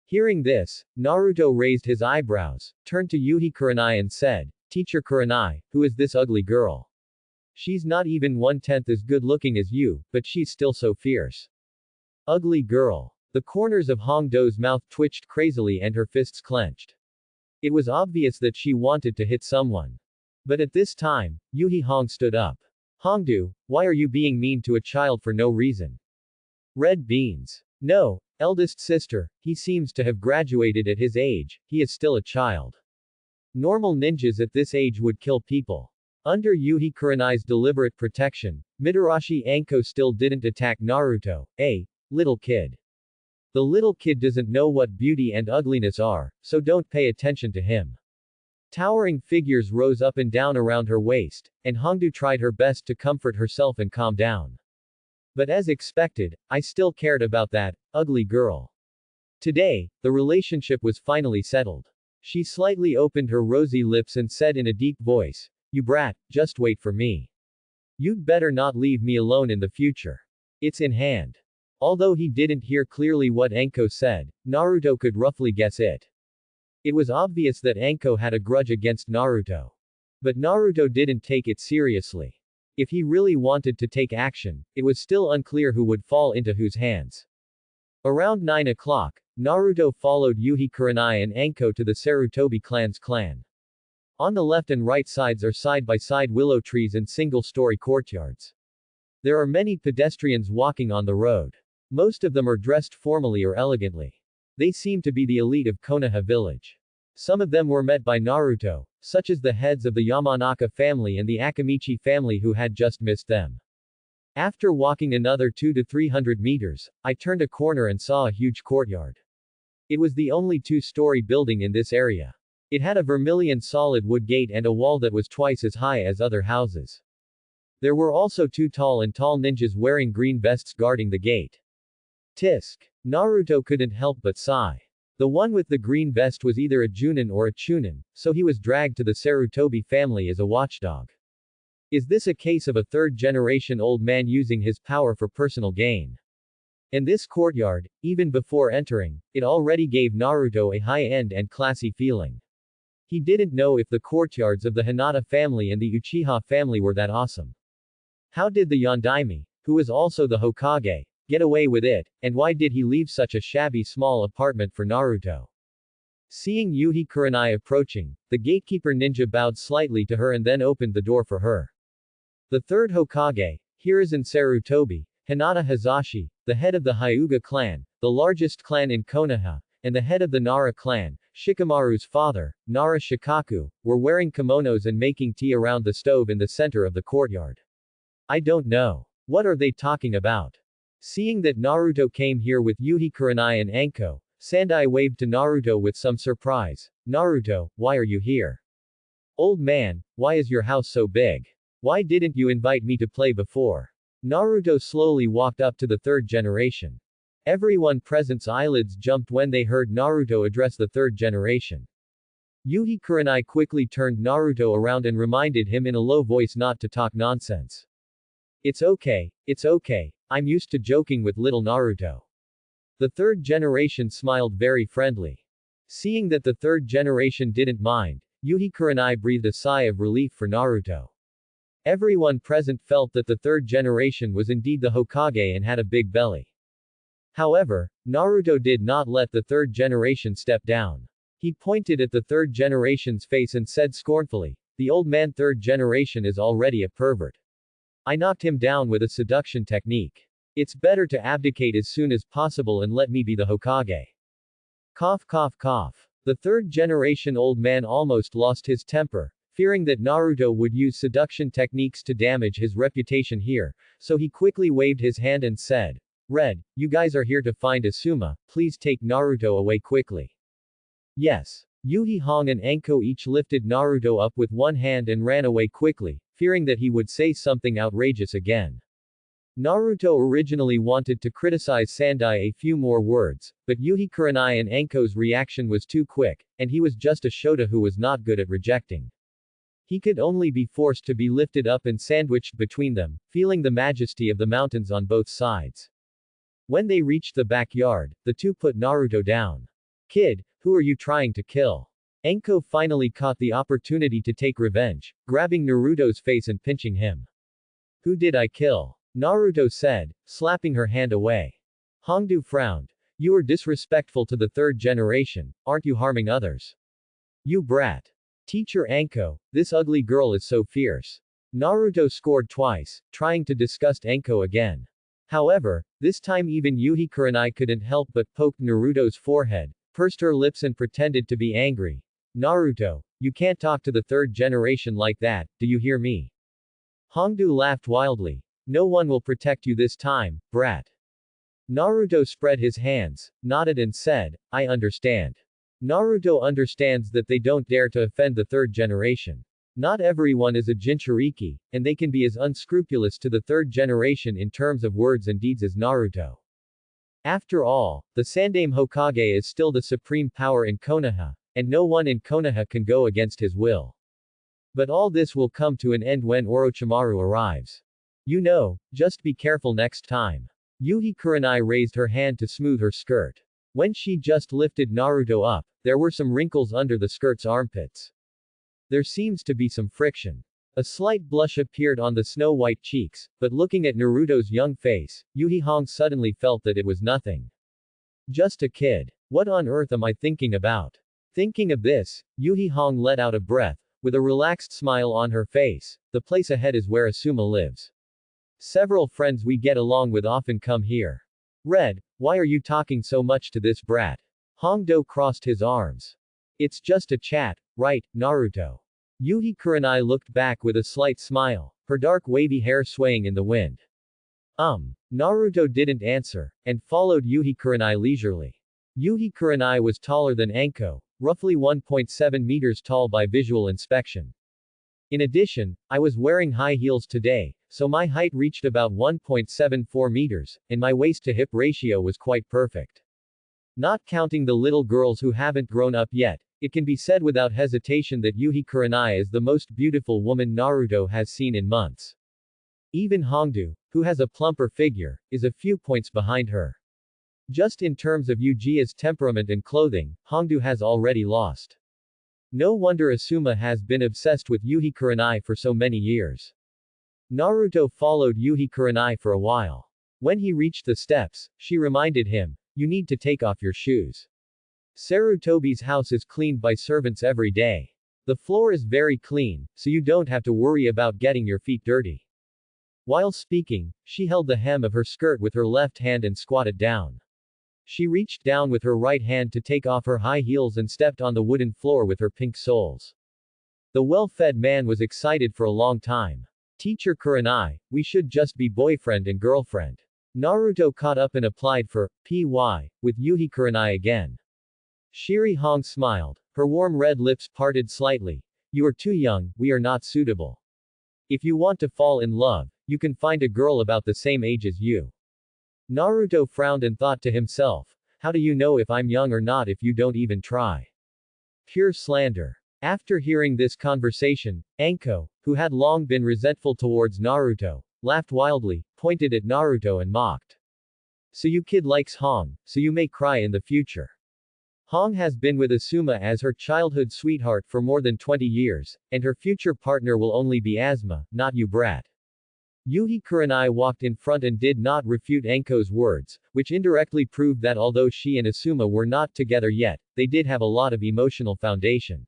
Hearing this, Naruto raised his eyebrows, turned to Yuhi Kurenai and said, Teacher Kurenai, who is this ugly girl? She's not even 1/10 as good looking as you, but she's still so fierce. Ugly girl. The corners of Hong Do's mouth twitched crazily and her fists clenched. It was obvious that she wanted to hit someone. But at this time, Yuhi Hong stood up. Hongdu, why are you being mean to a child for no reason? Red beans. No, eldest sister, he seems to have graduated at his age, he is still a child. Normal ninjas at this age would kill people. Under Yuhi Kurenai's deliberate protection, Mitarashi Anko still didn't attack Naruto, little kid. The little kid doesn't know what beauty and ugliness are, so don't pay attention to him. Towering figures rose up and down around her waist, and Hongdu tried her best to comfort herself and calm down. But as expected, I still cared about that ugly girl. Today, the relationship was finally settled. She slightly opened her rosy lips and said in a deep voice, you brat, just wait for me. You'd better not leave me alone in the future. It's in hand. Although he didn't hear clearly what Anko said, Naruto could roughly guess it. It was obvious that Anko had a grudge against Naruto. But Naruto didn't take it seriously. If he really wanted to take action, it was still unclear who would fall into whose hands. Around 9 o'clock, Naruto followed Yuhi Kurenai and Anko to the Sarutobi clan's clan. On the left and right sides are side-by-side willow trees and single-story courtyards. There are many pedestrians walking on the road. Most of them are dressed formally or elegantly. They seem to be the elite of Konoha village. Some of them were met by Naruto, such as the heads of the Yamanaka family and the Akamichi family who had just missed them. After walking another 200 to 300 meters, I turned a corner and saw a huge courtyard. It was the only two-story building in this area. It had a vermilion solid wood gate and a wall that was twice as high as other houses. There were also two tall ninjas wearing green vests guarding the gate. Tisk. Naruto couldn't help but sigh. The one with the green vest was either a Junin or a Chunin, so he was dragged to the Sarutobi family as a watchdog. Is this a case of a third-generation old man using his power for personal gain? In this courtyard, even before entering, it already gave Naruto a high-end and classy feeling. He didn't know if the courtyards of the Hinata family and the Uchiha family were that awesome. How did the Yondaime, who was also the Hokage, get away with it, and why did he leave such a shabby small apartment for Naruto? Seeing Yuhi Kurenai approaching, the gatekeeper ninja bowed slightly to her and then opened the door for her. The third Hokage, Hiruzen Sarutobi, Hinata Hazashi, the head of the Hyuga clan, the largest clan in Konoha, and the head of the Nara clan, Shikamaru's father, Nara Shikaku, were wearing kimonos and making tea around the stove in the center of the courtyard. I don't know. What are they talking about? Seeing that Naruto came here with Yuhi Kurenai and Anko, Sandai waved to Naruto with some surprise. Naruto, why are you here? Old man, why is your house so big? Why didn't you invite me to play before? Naruto slowly walked up to the third generation. Everyone present's eyelids jumped when they heard Naruto address the third generation. Yuhi Kurenai quickly turned Naruto around and reminded him in a low voice not to talk nonsense. It's okay, I'm used to joking with little Naruto. The third generation smiled very friendly. Seeing that the third generation didn't mind, Yuhi Kurenai breathed a sigh of relief for Naruto. Everyone present felt that the third generation was indeed the Hokage and had a big belly. However, Naruto did not let the third generation step down. He pointed at the third generation's face and said scornfully, "The old man third generation is already a pervert. I knocked him down with a seduction technique. It's better to abdicate as soon as possible and let me be the Hokage." Cough cough cough. The third generation old man almost lost his temper, fearing that Naruto would use seduction techniques to damage his reputation here, so he quickly waved his hand and said, "Red, you guys are here to find Asuma, please take Naruto away quickly." Yes. Yuhi Hong and Anko each lifted Naruto up with one hand and ran away quickly, fearing that he would say something outrageous again. Naruto originally wanted to criticize Sandai a few more words, but Yuhi Kurenai and Anko's reaction was too quick, and he was just a Shota who was not good at rejecting. He could only be forced to be lifted up and sandwiched between them, feeling the majesty of the mountains on both sides. When they reached the backyard, the two put Naruto down. "Kid, who are you trying to kill?" Anko finally caught the opportunity to take revenge, grabbing Naruto's face and pinching him. "Who did I kill?" Naruto said, slapping her hand away. Hongdu frowned. "You are disrespectful to the third generation, aren't you harming others? You brat. Teacher Anko, this ugly girl is so fierce." Naruto scored twice, trying to disgust Anko again. However, this time even Yuhi Kurenai couldn't help but poke Naruto's forehead, pursed her lips and pretended to be angry. "Naruto, you can't talk to the third generation like that, do you hear me?" Hongdu laughed wildly. "No one will protect you this time, brat." Naruto spread his hands, nodded and said, "I understand." Naruto understands that they don't dare to offend the third generation. Not everyone is a Jinchuriki, and they can be as unscrupulous to the third generation in terms of words and deeds as Naruto. After all, the Sandaime Hokage is still the supreme power in Konoha, and no one in Konoha can go against his will. But all this will come to an end when Orochimaru arrives. You know, just be careful next time. Yuhi Kurenai raised her hand to smooth her skirt. When she just lifted Naruto up, there were some wrinkles under the skirt's armpits. There seems to be some friction. A slight blush appeared on the snow-white cheeks, but looking at Naruto's young face, Yuhi Hong suddenly felt that it was nothing. Just a kid. What on earth am I thinking about? Thinking of this, Yuhi Hong let out a breath, with a relaxed smile on her face. The place ahead is where Asuma lives. Several friends we get along with often come here. Red, why are you talking so much to this brat? Hongdo crossed his arms. It's just a chat, right, Naruto? Yuhi Kurenai looked back with a slight smile, her dark wavy hair swaying in the wind. Naruto didn't answer, and followed Yuhi Kurenai leisurely. Yuhi Kurenai was taller than Anko, roughly 1.7 meters tall by visual inspection. In addition, I was wearing high heels today, so my height reached about 1.74 meters, and my waist-to-hip ratio was quite perfect. Not counting the little girls who haven't grown up yet, it can be said without hesitation that Yuhi Kurenai is the most beautiful woman Naruto has seen in months. Even Hongdu, who has a plumper figure, is a few points behind her. Just in terms of Ujia's temperament and clothing, Hongdu has already lost. No wonder Asuma has been obsessed with Yuhi Kurenai for so many years. Naruto followed Yuhi Kurenai for a while. When he reached the steps, she reminded him, "You need to take off your shoes. Sarutobi's house is cleaned by servants every day. The floor is very clean, so you don't have to worry about getting your feet dirty." While speaking, she held the hem of her skirt with her left hand and squatted down. She reached down with her right hand to take off her high heels and stepped on the wooden floor with her pink soles. The well-fed man was excited for a long time. "Teacher Kurenai, we should just be boyfriend and girlfriend." Naruto caught up and applied for PY with Yuhi Kurenai again. Shiri Hong smiled. Her warm red lips parted slightly. "You are too young, we are not suitable. If you want to fall in love, you can find a girl about the same age as you." Naruto frowned and thought to himself, "How do you know if I'm young or not if you don't even try?" Pure slander. After hearing this conversation, Anko, who had long been resentful towards Naruto, laughed wildly, pointed at Naruto and mocked. "So you kid likes Hong, so you may cry in the future. Hong has been with Asuma as her childhood sweetheart for more than 20 years, and her future partner will only be Asuma, not you brat." Yuhi Kurenai walked in front and did not refute Anko's words, which indirectly proved that although she and Asuma were not together yet, they did have a lot of emotional foundation.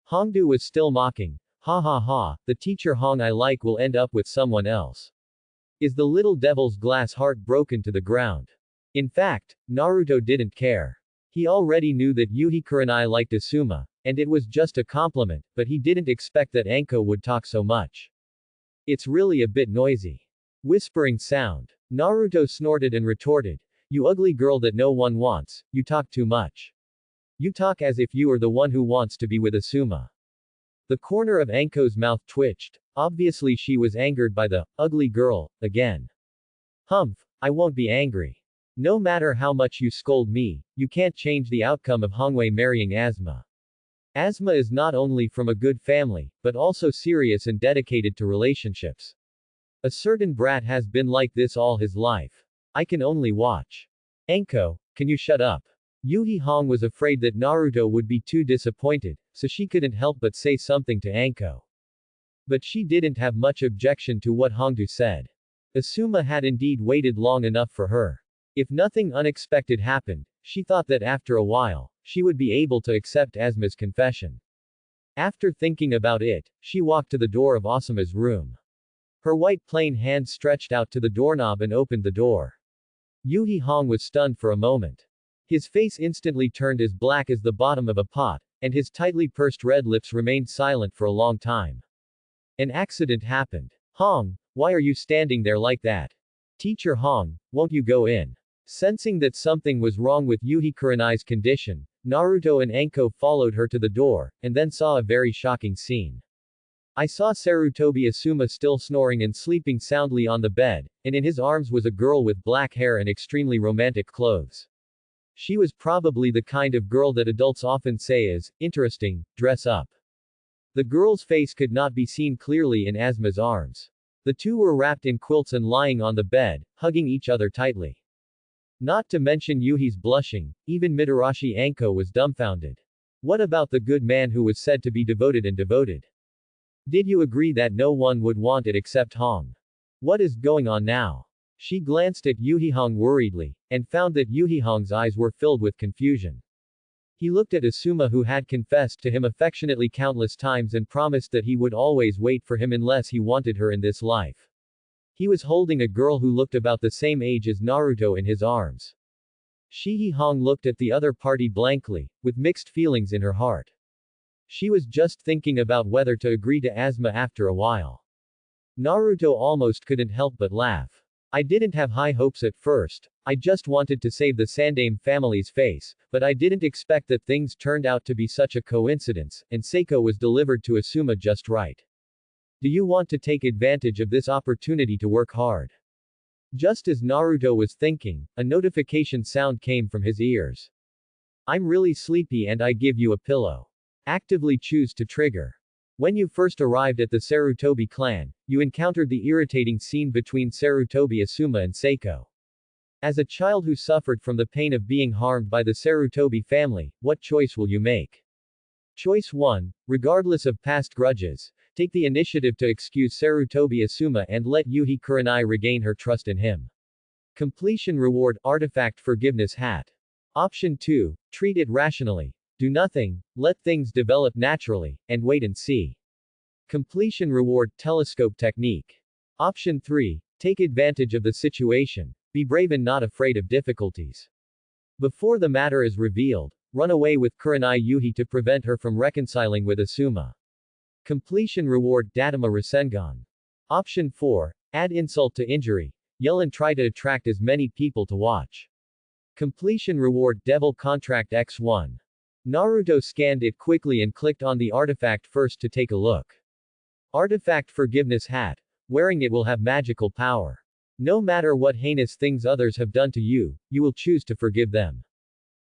Hongdu was still mocking. "Ha ha ha, the teacher Hong I like will end up with someone else. Is the little devil's glass heart broken to the ground?" In fact, Naruto didn't care. He already knew that Yuhi Kurenai liked Asuma, and it was just a compliment, but he didn't expect that Anko would talk so much. "It's really a bit noisy." Whispering sound. Naruto snorted and retorted, "You ugly girl that no one wants, you talk too much. You talk as if you are the one who wants to be with Asuma." The corner of Anko's mouth twitched. Obviously she was angered by the ugly girl again. "Humph, I won't be angry. No matter how much you scold me, you can't change the outcome of Hongwei marrying Asuma. Asuma is not only from a good family, but also serious and dedicated to relationships. A certain brat has been like this all his life. I can only watch. Anko, can you shut up?" Yuhi Hong was afraid that Naruto would be too disappointed, so she couldn't help but say something to Anko. But she didn't have much objection to what Hongdu said. Asuma had indeed waited long enough for her. If nothing unexpected happened, she thought that after a while, she would be able to accept Asuma's confession. After thinking about it, she walked to the door of Asuma's room. Her white plain hand stretched out to the doorknob and opened the door. Yuhi Hong was stunned for a moment. His face instantly turned as black as the bottom of a pot, and his tightly pursed red lips remained silent for a long time. An accident happened. "Hong, why are you standing there like that? Teacher Hong, won't you go in?" Sensing that something was wrong with Yuhi Kurenai's condition, Naruto and Anko followed her to the door, and then saw a very shocking scene. "I saw Sarutobi Asuma still snoring and sleeping soundly on the bed, and in his arms was a girl with black hair and extremely romantic clothes. She was probably the kind of girl that adults often say is interesting, dress up." The girl's face could not be seen clearly in Asuma's arms. The two were wrapped in quilts and lying on the bed, hugging each other tightly. Not to mention Yuhi's blushing, even Mitarashi Anko was dumbfounded. What about the good man who was said to be devoted and devoted? Did you agree that no one would want it except Hong? What is going on now? She glanced at Yuhi Hong worriedly, and found that Yuhi Hong's eyes were filled with confusion. He looked at Asuma who had confessed to him affectionately countless times and promised that he would always wait for him unless he wanted her in this life. He was holding a girl who looked about the same age as Naruto in his arms. Shihi Hong looked at the other party blankly, with mixed feelings in her heart. She was just thinking about whether to agree to Asuma after a while. Naruto almost couldn't help but laugh. "I didn't have high hopes at first, I just wanted to save the Sandame family's face, but I didn't expect that things turned out to be such a coincidence, and Seiko was delivered to Asuma just right. Do you want to take advantage of this opportunity to work hard?" Just as Naruto was thinking, a notification sound came from his ears. "I'm really sleepy and I give you a pillow. Actively choose to trigger." When you first arrived at the Sarutobi clan, you encountered the irritating scene between Sarutobi Asuma and Seiko. As a child who suffered from the pain of being harmed by the Sarutobi family, what choice will you make? Choice 1. Regardless of past grudges, take the initiative to excuse Sarutobi Asuma and let Yuhi Kurenai regain her trust in him. Completion reward artifact forgiveness hat. Option 2. Treat it rationally. Do nothing, let things develop naturally, and wait and see. Completion reward telescope technique. Option 3. Take advantage of the situation. Be brave and not afraid of difficulties. Before the matter is revealed, run away with Kurenai Yuhi to prevent her from reconciling with Asuma. Completion reward Datama Rasengan. Option 4. Add insult to injury. Yell and try to attract as many people to watch. Completion reward Devil Contract X1. Naruto scanned it quickly and clicked on the artifact first to take a look. Artifact Forgiveness Hat. Wearing it will have magical power. No matter what heinous things others have done to you, you will choose to forgive them.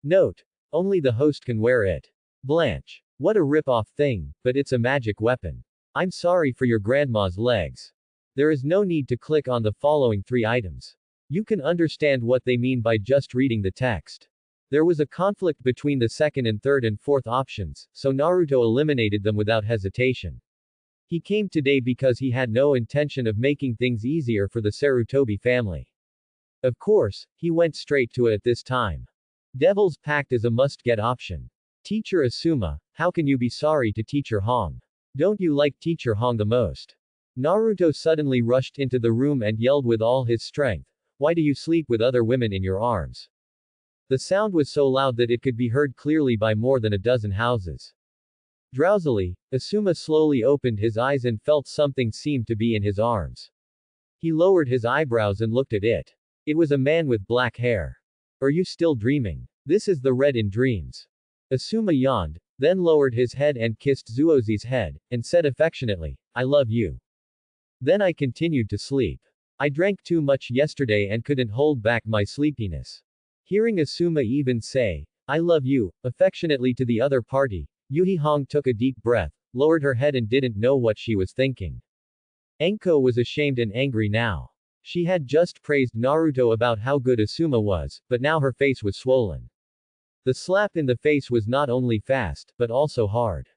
Note: only the host can wear it. Blanche. What a rip-off thing, but it's a magic weapon. I'm sorry for your grandma's legs. There is no need to click on the following 3 items. You can understand what they mean by just reading the text. There was a conflict between the second and third and fourth options, so Naruto eliminated them without hesitation. He came today because he had no intention of making things easier for the Sarutobi family. Of course, he went straight to it at this time. Devil's Pact is a must-get option. Teacher Asuma, how can you be sorry to Teacher Hong? Don't you like Teacher Hong the most? Naruto suddenly rushed into the room and yelled with all his strength, "Why do you sleep with other women in your arms?" The sound was so loud that it could be heard clearly by more than a dozen houses. Drowsily, Asuma slowly opened his eyes and felt something seemed to be in his arms. He lowered his eyebrows and looked at it. It was a man with black hair. Are you still dreaming? This is the red in dreams. Asuma yawned, then lowered his head and kissed Zuozi's head, and said affectionately, "I love you." Then I continued to sleep. I drank too much yesterday and couldn't hold back my sleepiness. Hearing Asuma even say, "I love you," affectionately to the other party, Yuhi Hong took a deep breath, lowered her head and didn't know what she was thinking. Enko was ashamed and angry now. She had just praised Naruto about how good Asuma was, but now her face was swollen. The slap in the face was not only fast, but also hard.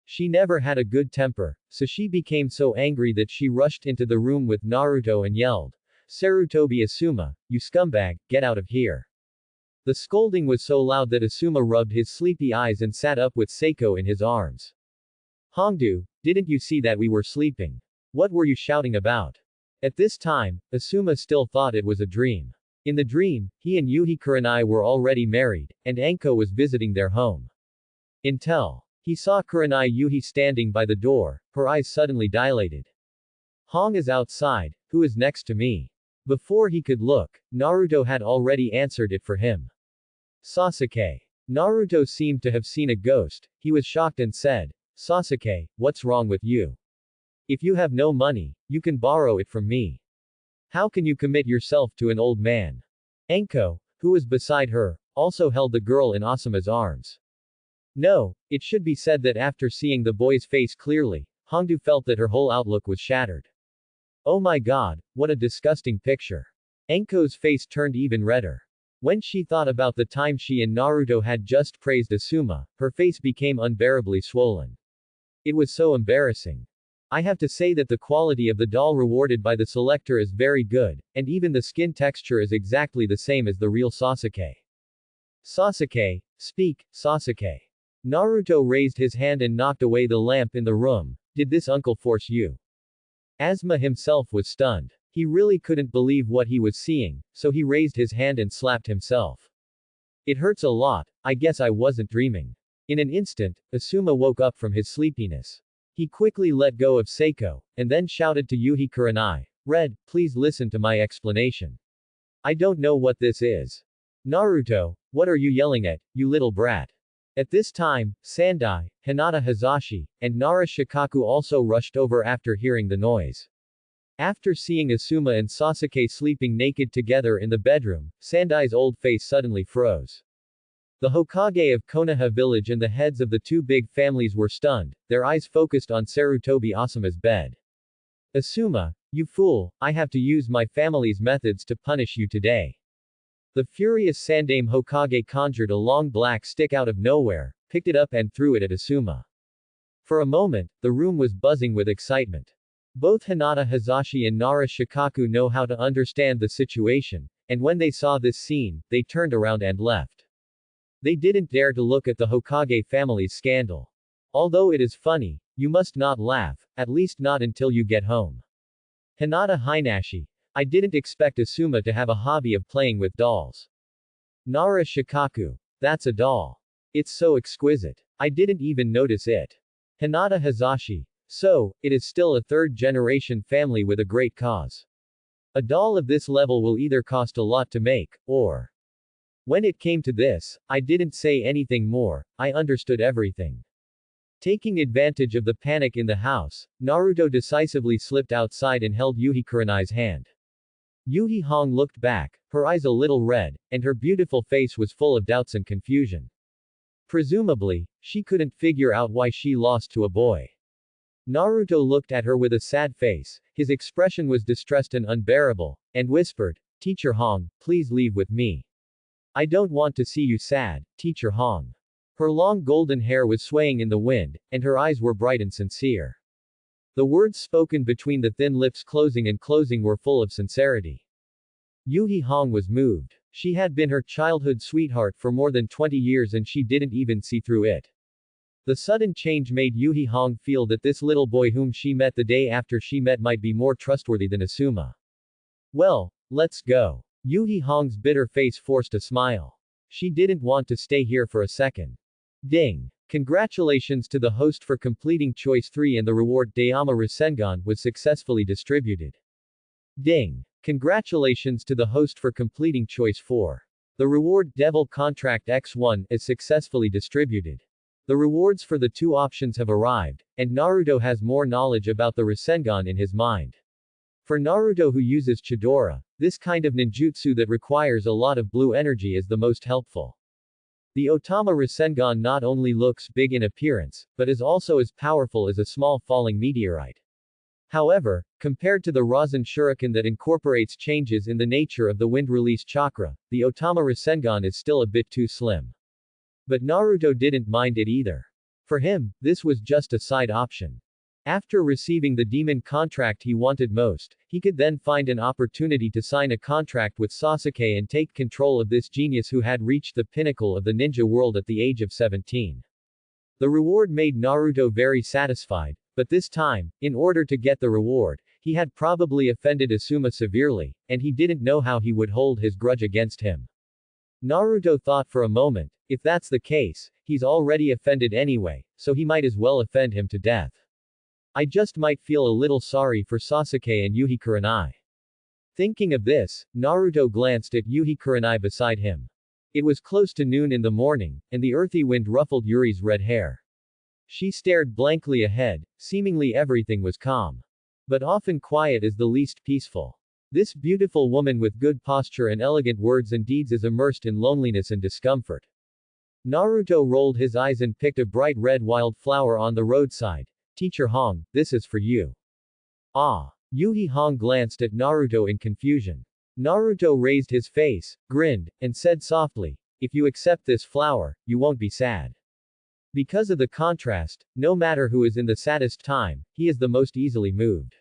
She never had a good temper, so she became so angry that she rushed into the room with Naruto and yelled, "Sarutobi Asuma, you scumbag, get out of here." The scolding was so loud that Asuma rubbed his sleepy eyes and sat up with Seiko in his arms. "Hongdu, didn't you see that we were sleeping? What were you shouting about?" At this time, Asuma still thought it was a dream. In the dream, he and Yuhi Kurenai were already married, and Anko was visiting their home. Until he saw Kurenai Yuhi standing by the door, her eyes suddenly dilated. "Hong is outside, who is next to me?" Before he could look, Naruto had already answered it for him. "Sasuke." Naruto seemed to have seen a ghost. He was shocked and said, "Sasuke, what's wrong with you? If you have no money, you can borrow it from me. How can you commit yourself to an old man?" Anko, who was beside her, also held the girl in Asuma's arms. No, it should be said that after seeing the boy's face clearly, Hongdu felt that her whole outlook was shattered. Oh my god, what a disgusting picture. Anko's face turned even redder. When she thought about the time she and Naruto had just praised Asuma, her face became unbearably swollen. It was so embarrassing. I have to say that the quality of the doll rewarded by the selector is very good, and even the skin texture is exactly the same as the real Sasuke. Sasuke, speak, Sasuke. Naruto raised his hand and knocked away the lamp in the room. Did this uncle force you? Asuma himself was stunned. He really couldn't believe what he was seeing, so he raised his hand and slapped himself. It hurts a lot, I guess I wasn't dreaming. In an instant, Asuma woke up from his sleepiness. He quickly let go of Seiko, and then shouted to Yuhi Kurenai, "Red, please listen to my explanation. I don't know what this is." "Naruto, what are you yelling at, you little brat?" At this time, Sandai, Hinata Hazashi, and Nara Shikaku also rushed over after hearing the noise. After seeing Asuma and Sasuke sleeping naked together in the bedroom, Sandai's old face suddenly froze. The Hokage of Konoha village and the heads of the 2 big families were stunned, their eyes focused on Sarutobi Asuma's bed. "Asuma, you fool, I have to use my family's methods to punish you today." The furious Sandaime Hokage conjured a long black stick out of nowhere, picked it up and threw it at Asuma. For a moment, the room was buzzing with excitement. Both Hinata Hazashi and Nara Shikaku know how to understand the situation, and when they saw this scene, they turned around and left. They didn't dare to look at the Hokage family's scandal. Although it is funny, you must not laugh, at least not until you get home. Hinata Hinashi. I didn't expect Asuma to have a hobby of playing with dolls. Nara Shikaku. That's a doll. It's so exquisite. I didn't even notice it. Hinata Hazashi. So, it is still a third-generation family with a great cause. A doll of this level will either cost a lot to make, or... When it came to this, I didn't say anything more, I understood everything. Taking advantage of the panic in the house, Naruto decisively slipped outside and held Yuhi Kurenai's hand. Yuhi Hong looked back, her eyes a little red, and her beautiful face was full of doubts and confusion. Presumably, she couldn't figure out why she lost to a boy. Naruto looked at her with a sad face, his expression was distressed and unbearable, and whispered, "Teacher Hong, please leave with me. I don't want to see you sad, Teacher Hong." Her long golden hair was swaying in the wind, and her eyes were bright and sincere. The words spoken between the thin lips closing and closing were full of sincerity. Yuhi Hong was moved. She had been her childhood sweetheart for more than 20 years and she didn't even see through it. The sudden change made Yuhi Hong feel that this little boy whom she met the day after she met might be more trustworthy than Asuma. Well, let's go. Yuhi Hong's bitter face forced a smile. She didn't want to stay here for a second. Ding! Congratulations to the host for completing Choice 3 and the reward Dayama Rasengan was successfully distributed. Ding! Congratulations to the host for completing Choice 4. The reward Devil Contract X1 is successfully distributed. The rewards for the two options have arrived, and Naruto has more knowledge about the Rasengan in his mind. For Naruto who uses Chidora, this kind of ninjutsu that requires a lot of blue energy is the most helpful. The Otama Rasengan not only looks big in appearance, but is also as powerful as a small falling meteorite. However, compared to the Rasen Shuriken that incorporates changes in the nature of the wind release chakra, the Otama Rasengan is still a bit too slim. But Naruto didn't mind it either. For him, this was just a side option. After receiving the demon contract he wanted most, he could then find an opportunity to sign a contract with Sasuke and take control of this genius who had reached the pinnacle of the ninja world at the age of 17. The reward made Naruto very satisfied, but this time, in order to get the reward, he had probably offended Asuma severely, and he didn't know how he would hold his grudge against him. Naruto thought for a moment, if that's the case, he's already offended anyway, so he might as well offend him to death. I just might feel a little sorry for Sasuke and Yuhi Kurenai. Thinking of this, Naruto glanced at Yuhi Kurenai beside him. It was close to noon in the morning, and the earthy wind ruffled Yuri's red hair. She stared blankly ahead, seemingly everything was calm. But often quiet is the least peaceful. This beautiful woman with good posture and elegant words and deeds is immersed in loneliness and discomfort. Naruto rolled his eyes and picked a bright red wildflower on the roadside. Teacher Hong, this is for you. Ah! Yuhi Hong glanced at Naruto in confusion. Naruto raised his face, grinned, and said softly, if you accept this flower, you won't be sad. Because of the contrast, no matter who is in the saddest time, he is the most easily moved.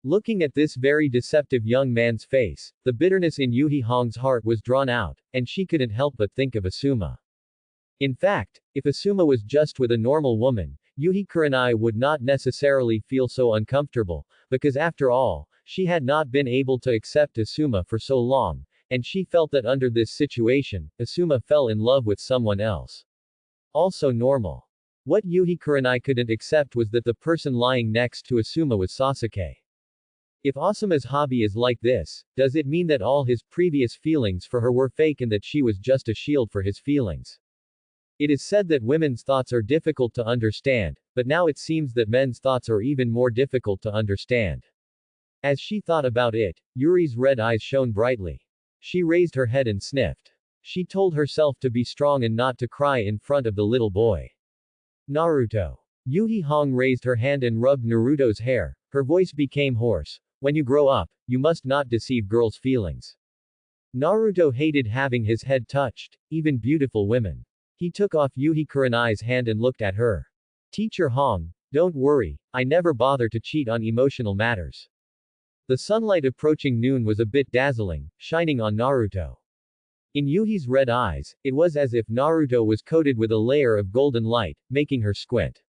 Looking at this very deceptive young man's face, the bitterness in Yuhi Hong's heart was drawn out, and she couldn't help but think of Asuma. In fact, if Asuma was just with a normal woman, Yuhi Kurenai would not necessarily feel so uncomfortable, because after all, she had not been able to accept Asuma for so long, and she felt that under this situation, Asuma fell in love with someone else. Also normal. What Yuhi Kurenai couldn't accept was that the person lying next to Asuma was Sasuke. If Asuma's hobby is like this, does it mean that all his previous feelings for her were fake and that she was just a shield for his feelings? It is said that women's thoughts are difficult to understand, but now it seems that men's thoughts are even more difficult to understand. As she thought about it, Yuri's red eyes shone brightly. She raised her head and sniffed. She told herself to be strong and not to cry in front of the little boy. Naruto. Yuhi Hong raised her hand and rubbed Naruto's hair. Her voice became hoarse. When you grow up, you must not deceive girls' feelings. Naruto hated having his head touched, even beautiful women. He took off Yuhi Kurenai's hand and looked at her. Teacher Hong, don't worry, I never bother to cheat on emotional matters. The sunlight approaching noon was a bit dazzling, shining on Naruto. In Yuhi's red eyes, it was as if Naruto was coated with a layer of golden light, making her squint.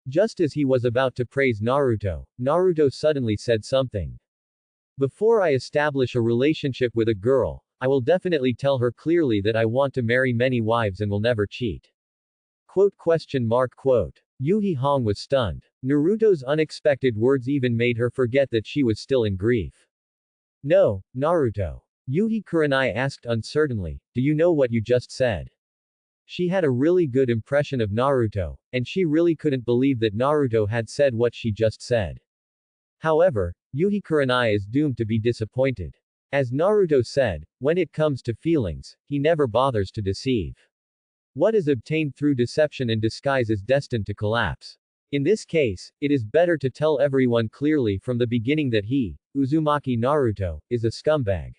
Just as he was about to praise Naruto, Naruto suddenly said something. Before I establish a relationship with a girl, I will definitely tell her clearly that I want to marry many wives and will never cheat. Quote. Yuhi Hong was stunned. Naruto's unexpected words even made her forget that she was still in grief. No, Naruto. Yuhi Kurenai asked uncertainly, do you know what you just said? She had a really good impression of Naruto, and she really couldn't believe that Naruto had said what she just said. However, Yuhi Kurenai is doomed to be disappointed. As Naruto said, when it comes to feelings, he never bothers to deceive. What is obtained through deception and disguise is destined to collapse. In this case, it is better to tell everyone clearly from the beginning that he, Uzumaki Naruto, is a scumbag.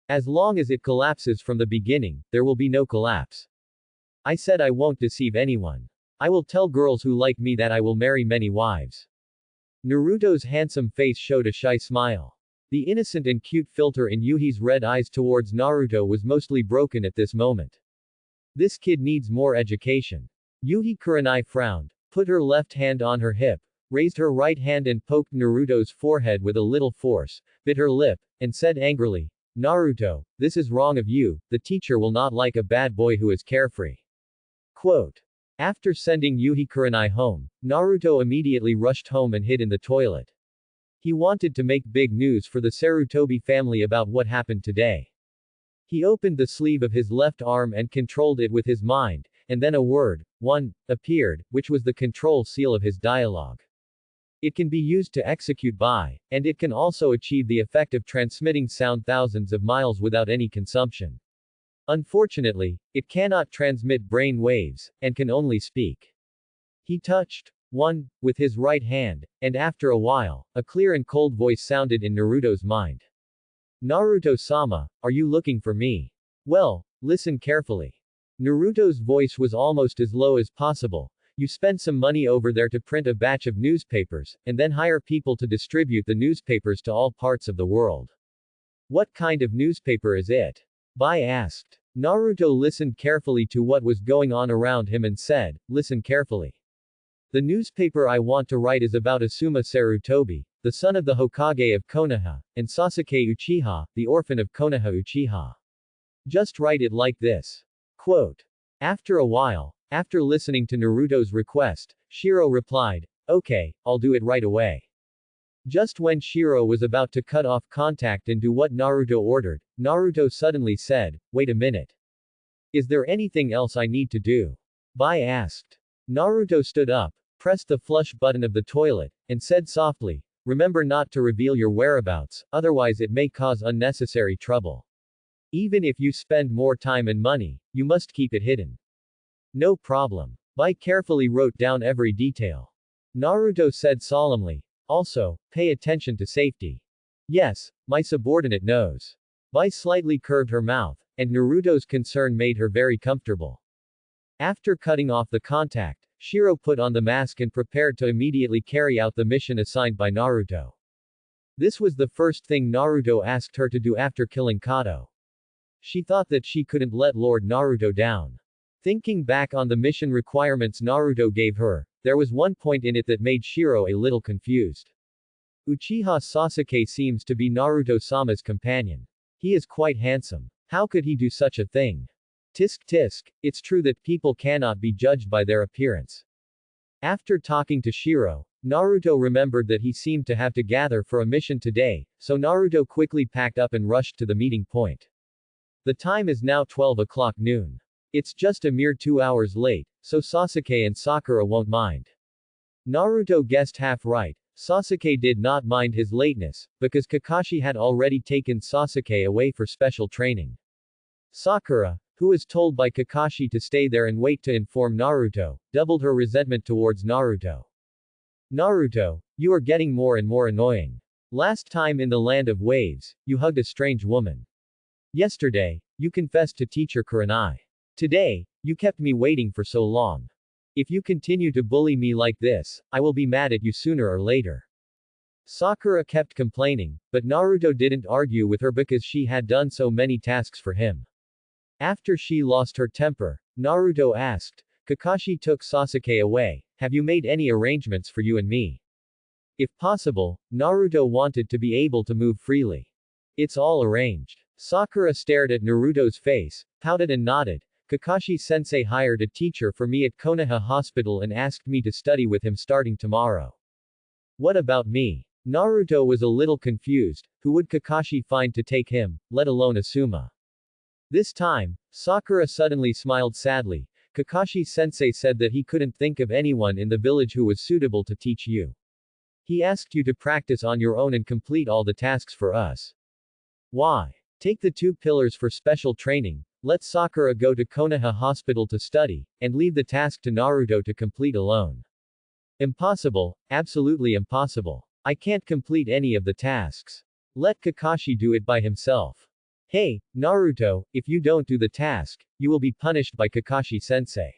As long as it collapses from the beginning, there will be no collapse. I said I won't deceive anyone. I will tell girls who like me that I will marry many wives. Naruto's handsome face showed a shy smile. The innocent and cute filter in Yuhi's red eyes towards Naruto was mostly broken at this moment. This kid needs more education. Yuhi Kurenai frowned, put her left hand on her hip, raised her right hand and poked Naruto's forehead with a little force, bit her lip, and said angrily, Naruto, this is wrong of you, the teacher will not like a bad boy who is carefree. Quote. After sending Yuhi Kurenai home, Naruto immediately rushed home and hid in the toilet. He wanted to make big news for the Sarutobi family about what happened today. He opened the sleeve of his left arm and controlled it with his mind, and then a word, one, appeared, which was the control seal of his dialogue. It can be used to execute by, and it can also achieve the effect of transmitting sound thousands of miles without any consumption. Unfortunately, it cannot transmit brain waves, and can only speak. He touched one with his right hand, and after a while, a clear and cold voice sounded in Naruto's mind. Naruto-sama, are you looking for me? Well, listen carefully. Naruto's voice was almost as low as possible. You spend some money over there to print a batch of newspapers, and then hire people to distribute the newspapers to all parts of the world. What kind of newspaper is it? Bai asked. Naruto listened carefully to what was going on around him and said, listen carefully. The newspaper I want to write is about Asuma Sarutobi, the son of the Hokage of Konoha, and Sasuke Uchiha, the orphan of Konoha Uchiha. Just write it like this. Quote. After a while, after listening to Naruto's request, Shiro replied, okay, I'll do it right away. Just when Shiro was about to cut off contact and do what Naruto ordered, Naruto suddenly said, wait a minute. Is there anything else I need to do? Bai asked. Naruto stood up, pressed the flush button of the toilet, and said softly, remember not to reveal your whereabouts, otherwise it may cause unnecessary trouble. Even if you spend more time and money, you must keep it hidden. No problem. Bai carefully wrote down every detail. Naruto said solemnly, also, pay attention to safety. Yes, my subordinate knows. Bai slightly curved her mouth, and Naruto's concern made her very comfortable. After cutting off the contact, Shiro put on the mask and prepared to immediately carry out the mission assigned by Naruto. This was the first thing Naruto asked her to do after killing Kato. She thought that she couldn't let Lord Naruto down. Thinking back on the mission requirements Naruto gave her, there was one point in it that made Shiro a little confused. Uchiha Sasuke seems to be Naruto-sama's companion. He is quite handsome. How could he do such a thing? Tisk tisk, it's true that people cannot be judged by their appearance. After talking to Shiro, Naruto remembered that he seemed to have to gather for a mission today, so Naruto quickly packed up and rushed to the meeting point. The time is now 12 o'clock noon. It's just a mere 2 hours late, so Sasuke and Sakura won't mind. Naruto guessed half right. Sasuke did not mind his lateness, because Kakashi had already taken Sasuke away for special training. Sakura, who was told by Kakashi to stay there and wait to inform Naruto, doubled her resentment towards Naruto. Naruto, you are getting more and more annoying. Last time in the Land of Waves, you hugged a strange woman. Yesterday, you confessed to Teacher Kurenai. Today, you kept me waiting for so long. If you continue to bully me like this, I will be mad at you sooner or later. Sakura kept complaining, but Naruto didn't argue with her because she had done so many tasks for him. After she lost her temper, Naruto asked, Kakashi took Sasuke away, have you made any arrangements for you and me? If possible, Naruto wanted to be able to move freely. It's all arranged. Sakura stared at Naruto's face, pouted and nodded. Kakashi-sensei hired a teacher for me at Konoha Hospital and asked me to study with him starting tomorrow. What about me? Naruto was a little confused. Who would Kakashi find to take him, let alone Asuma? This time, Sakura suddenly smiled sadly. Kakashi-sensei said that he couldn't think of anyone in the village who was suitable to teach you. He asked you to practice on your own and complete all the tasks for us. Why? Take the 2 pillars for special training, let Sakura go to Konoha Hospital to study, and leave the task to Naruto to complete alone. Impossible, absolutely impossible. I can't complete any of the tasks. Let Kakashi do it by himself. Hey, Naruto, if you don't do the task, you will be punished by Kakashi-sensei.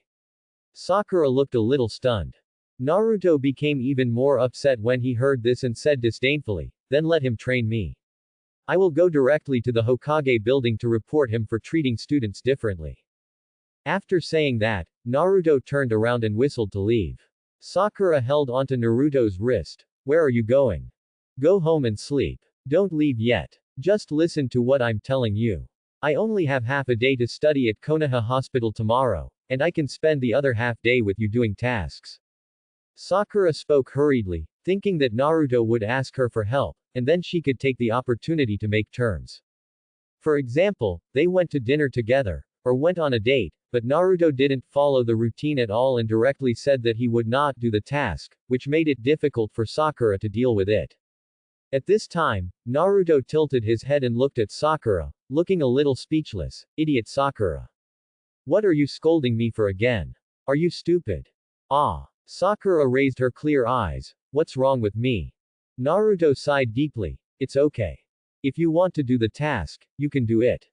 Sakura looked a little stunned. Naruto became even more upset when he heard this and said disdainfully, then let him train me. I will go directly to the Hokage building to report him for treating students differently. After saying that, Naruto turned around and whistled to leave. Sakura held onto Naruto's wrist. Where are you going? Go home and sleep. Don't leave yet. Just listen to what I'm telling you. I only have half a day to study at Konoha Hospital tomorrow, and I can spend the other half day with you doing tasks. Sakura spoke hurriedly, thinking that Naruto would ask her for help, and then she could take the opportunity to make terms. For example, they went to dinner together, or went on a date, but Naruto didn't follow the routine at all and directly said that he would not do the task, which made it difficult for Sakura to deal with it. At this time, Naruto tilted his head and looked at Sakura, looking a little speechless. Idiot Sakura. What are you scolding me for again? Are you stupid? Ah. Sakura raised her clear eyes. What's wrong with me? Naruto sighed deeply. It's okay. If you want to do the task, you can do it.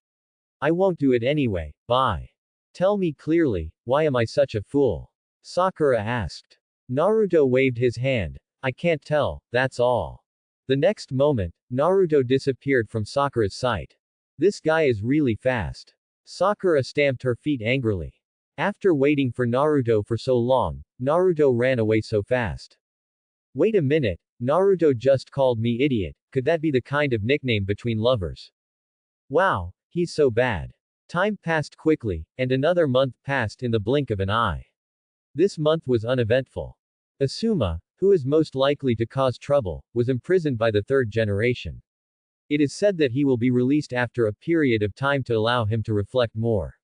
I won't do it anyway, bye. Tell me clearly, why am I such a fool? Sakura asked. Naruto waved his hand. I can't tell, that's all. The next moment, Naruto disappeared from Sakura's sight. This guy is really fast. Sakura stamped her feet angrily. After waiting for Naruto for so long, Naruto ran away so fast. Wait a minute, Naruto just called me idiot, could that be the kind of nickname between lovers? Wow, he's so bad. Time passed quickly, and another month passed in the blink of an eye. This month was uneventful. Asuma, who is most likely to cause trouble, was imprisoned by the 3rd generation. It is said that he will be released after a period of time to allow him to reflect more.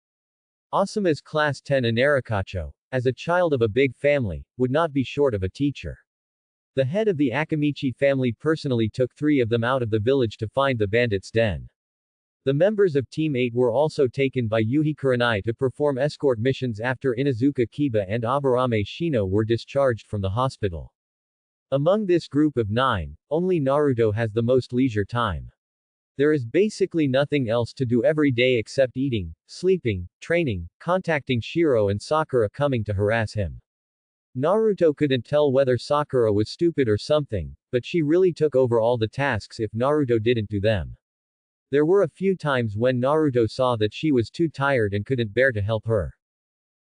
Asuma's class 10 Inarikacho, as a child of a big family, would not be short of a teacher. The head of the Akamichi family personally took 3 of them out of the village to find the bandits' den. The members of Team 8 were also taken by Yuhi Kurenai to perform escort missions after Inuzuka Kiba and Aburame Shino were discharged from the hospital. Among this group of 9, only Naruto has the most leisure time. There is basically nothing else to do every day except eating, sleeping, training, contacting Shiro and Sakura coming to harass him. Naruto couldn't tell whether Sakura was stupid or something, but she really took over all the tasks if Naruto didn't do them. There were a few times when Naruto saw that she was too tired and couldn't bear to help her.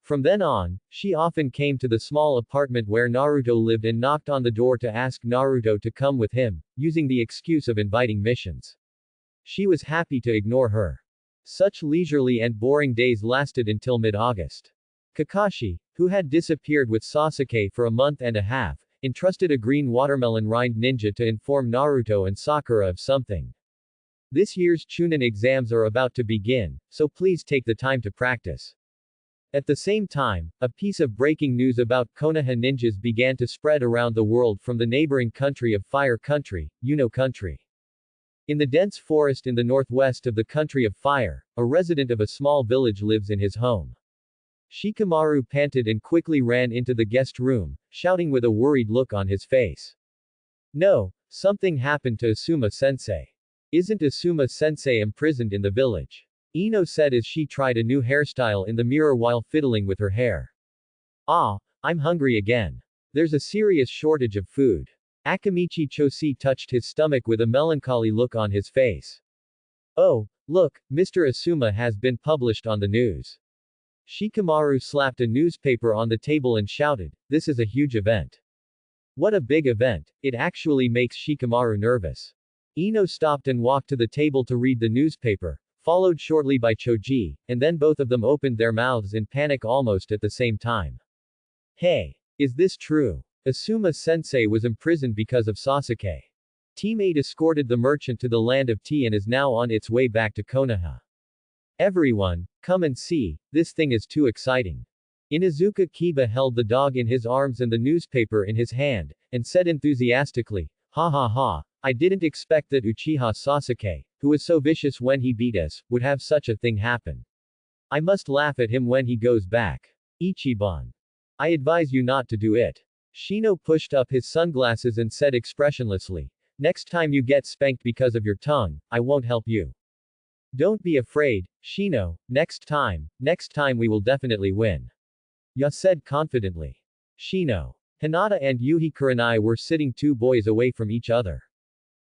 From then on, she often came to the small apartment where Naruto lived and knocked on the door to ask Naruto to come with him, using the excuse of inviting missions. She was happy to ignore her. Such leisurely and boring days lasted until mid-August. Kakashi, who had disappeared with Sasuke for a month and a half, entrusted a green watermelon rind ninja to inform Naruto and Sakura of something. This year's Chunin exams are about to begin, so please take the time to practice. At the same time, a piece of breaking news about Konoha ninjas began to spread around the world from the neighboring country of Fire Country, Yuno Country. In the dense forest in the northwest of the country of fire, a resident of a small village lives in his home. Shikamaru panted and quickly ran into the guest room, shouting with a worried look on his face. No, something happened to Asuma-sensei. Isn't Asuma-sensei imprisoned in the village? Ino said as she tried a new hairstyle in the mirror while fiddling with her hair. Ah, I'm hungry again. There's a serious shortage of food. Akamichi Chosi touched his stomach with a melancholy look on his face. Oh, look, Mr. Asuma has been published on the news. Shikamaru slapped a newspaper on the table and shouted, "This is a huge event." What a big event, it actually makes Shikamaru nervous. Ino stopped and walked to the table to read the newspaper, followed shortly by Choji, and then both of them opened their mouths in panic almost at the same time. Hey! Is this true? Asuma-sensei was imprisoned because of Sasuke. Team 8 escorted the merchant to the land of tea and is now on its way back to Konoha. Everyone, come and see, this thing is too exciting. Inuzuka Kiba held the dog in his arms and the newspaper in his hand, and said enthusiastically, "Ha ha ha, I didn't expect that Uchiha Sasuke, who was so vicious when he beat us, would have such a thing happen. I must laugh at him when he goes back. Ichiban. I advise you not to do it." Shino pushed up his sunglasses and said expressionlessly, "Next time you get spanked because of your tongue, I won't help you. Don't be afraid, Shino, next time we will definitely win." Ya said confidently. Shino. Hinata and Yuhi Kurenai were sitting 2 boys away from each other.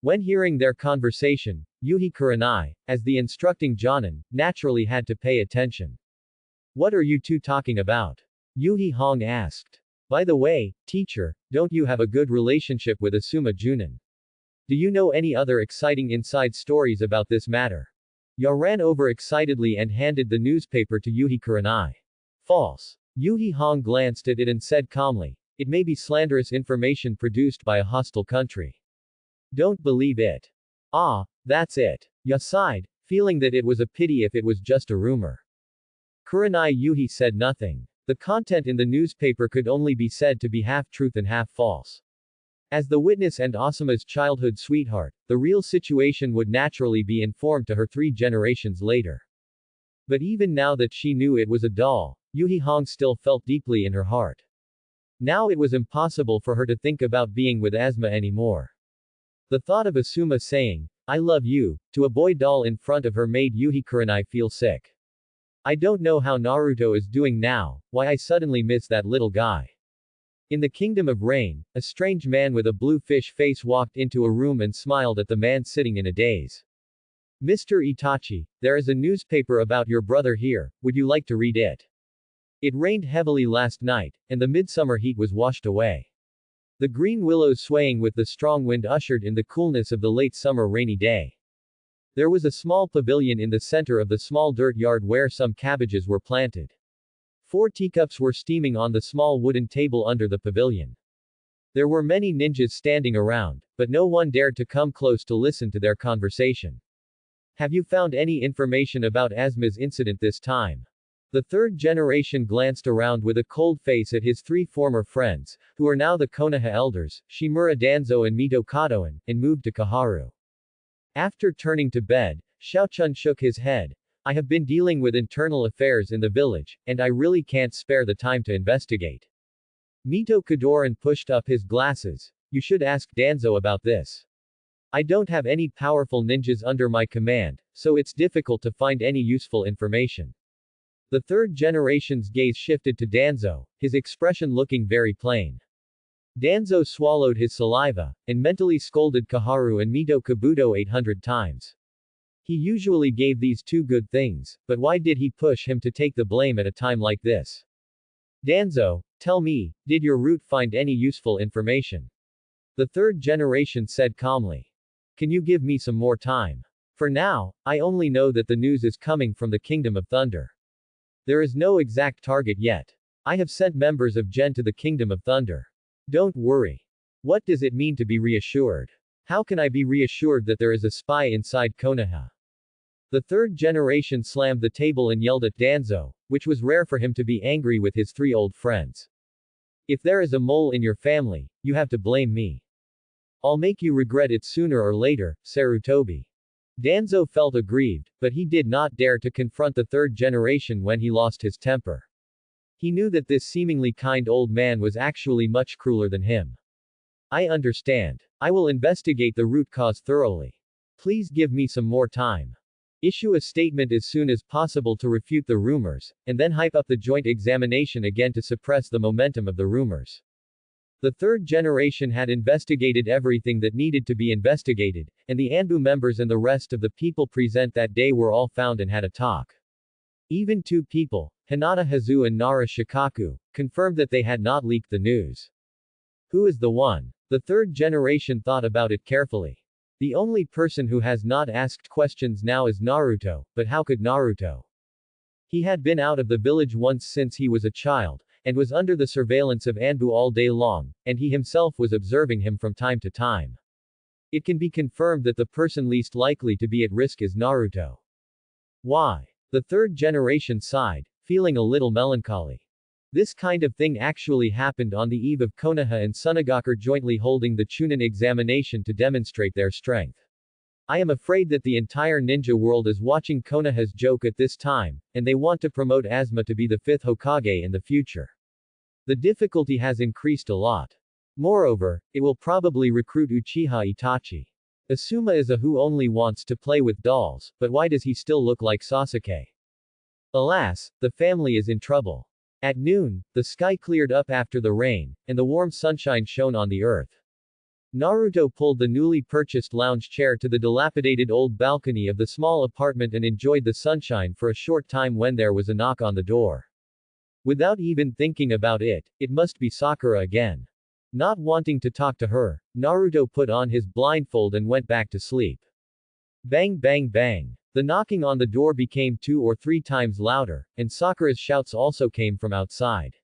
When hearing their conversation, Yuhi Kurenai, as the instructing Jonin, naturally had to pay attention. "What are you two talking about?" Yuhi Hong asked. "By the way, teacher, don't you have a good relationship with Asuma Junin? Do you know any other exciting inside stories about this matter?" Ya ran over excitedly and handed the newspaper to Yuhi Kurenai. "False." Yuhi Hong glanced at it and said calmly, "It may be slanderous information produced by a hostile country. Don't believe it." "Ah, that's it." Ya sighed, feeling that it was a pity if it was just a rumor. Kurenai Yuhi said nothing. The content in the newspaper could only be said to be half truth and half false. As the witness and Asuma's childhood sweetheart, the real situation would naturally be informed to her 3 generations later. But even now that she knew it was a doll, Yuhi Hong still felt deeply in her heart. Now it was impossible for her to think about being with Asuma anymore. The thought of Asuma saying, "I love you," to a boy doll in front of her made Yuhi Kurenai feel sick. "I don't know how Naruto is doing now, why I suddenly miss that little guy." In the Kingdom of Rain, a strange man with a blue fish face walked into a room and smiled at the man sitting in a daze. "Mr. Itachi, there is a newspaper about your brother here, would you like to read it? It rained heavily last night, and the midsummer heat was washed away. The green willows swaying with the strong wind ushered in the coolness of the late summer rainy day. There was a small pavilion in the center of the small dirt yard where some cabbages were planted. 4 teacups were steaming on the small wooden table under the pavilion. There were many ninjas standing around, but no one dared to come close to listen to their conversation. Have you found any information about Asuma's incident this time?" The 3rd generation glanced around with a cold face at his 3 former friends, who are now the Konoha elders, Shimura Danzo and Mito Kadoan, and moved to Kaharu. After turning to bed, Xiaochun shook his head. "I have been dealing with internal affairs in the village, and I really can't spare the time to investigate." Mito Kadoran pushed up his glasses. "You should ask Danzo about this. I don't have any powerful ninjas under my command, so it's difficult to find any useful information." The 3rd generation's gaze shifted to Danzo, his expression looking very plain. Danzo swallowed his saliva, and mentally scolded Kaharu and Mito Kabuto 800 times. He usually gave these 2 good things, but why did he push him to take the blame at a time like this? "Danzo, tell me, did your root find any useful information?" The 3rd generation said calmly. "Can you give me some more time? For now, I only know that the news is coming from the Kingdom of Thunder. There is no exact target yet. I have sent members of Gen to the Kingdom of Thunder. Don't worry. What does it mean to be reassured? How can I be reassured that there is a spy inside Konoha?" The 3rd generation slammed the table and yelled at Danzo, which was rare for him to be angry with his 3 old friends. "If there is a mole in your family, you have to blame me. I'll make you regret it sooner or later, Sarutobi." Danzo felt aggrieved, but he did not dare to confront the 3rd generation when he lost his temper. He knew that this seemingly kind old man was actually much crueler than him. "I understand. I will investigate the root cause thoroughly. Please give me some more time." Issue a statement as soon as possible to refute the rumors, and then hype up the joint examination again to suppress the momentum of the rumors. The third generation had investigated everything that needed to be investigated, and the Anbu members and the rest of the people present that day were all found and had a talk. Even two people, Hinata Hazu and Nara Shikaku, confirmed that they had not leaked the news. Who is the one? The third generation thought about it carefully. The only person who has not asked questions now is Naruto, but how could Naruto? He had been out of the village once since he was a child, and was under the surveillance of Anbu all day long, and he himself was observing him from time to time. It can be confirmed that the person least likely to be at risk is Naruto. Why? The third generation sighed, feeling a little melancholy. This kind of thing actually happened on the eve of Konoha and Sunagakure jointly holding the Chunin examination to demonstrate their strength. I am afraid that the entire ninja world is watching Konoha's joke at this time, and they want to promote Asuma to be the fifth Hokage in the future. The difficulty has increased a lot. Moreover, it will probably recruit Uchiha Itachi. Asuma is a who only wants to play with dolls, but why does he still look like Sasuke? Alas, the family is in trouble. At noon, the sky cleared up after the rain, and the warm sunshine shone on the earth. Naruto pulled the newly purchased lounge chair to the dilapidated old balcony of the small apartment and enjoyed the sunshine for a short time when there was a knock on the door. Without even thinking about it, it must be Sakura again. Not wanting to talk to her, Naruto put on his blindfold and went back to sleep. Bang bang bang. The knocking on the door became 2 or 3 times louder, and Sakura's shouts also came from outside.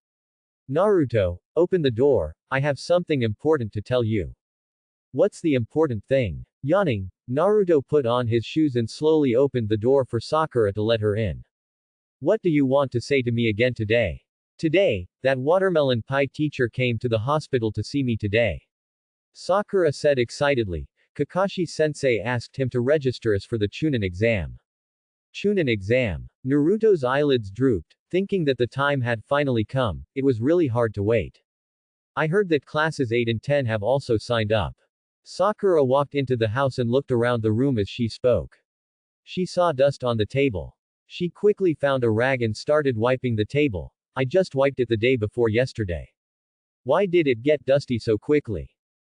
Naruto, open the door, I have something important to tell you. What's the important thing? Yawning, Naruto put on his shoes and slowly opened the door for Sakura to let her in. What do you want to say to me again today? Today, that watermelon pie teacher came to the hospital to see me today. Sakura said excitedly. Kakashi-sensei asked him to register us for the Chunin exam. Chunin exam. Naruto's eyelids drooped, thinking that the time had finally come. It was really hard to wait. I heard that classes 8 and 10 have also signed up. Sakura walked into the house and looked around the room as she spoke. She saw dust on the table. She quickly found a rag and started wiping the table. I just wiped it the day before yesterday. Why did it get dusty so quickly?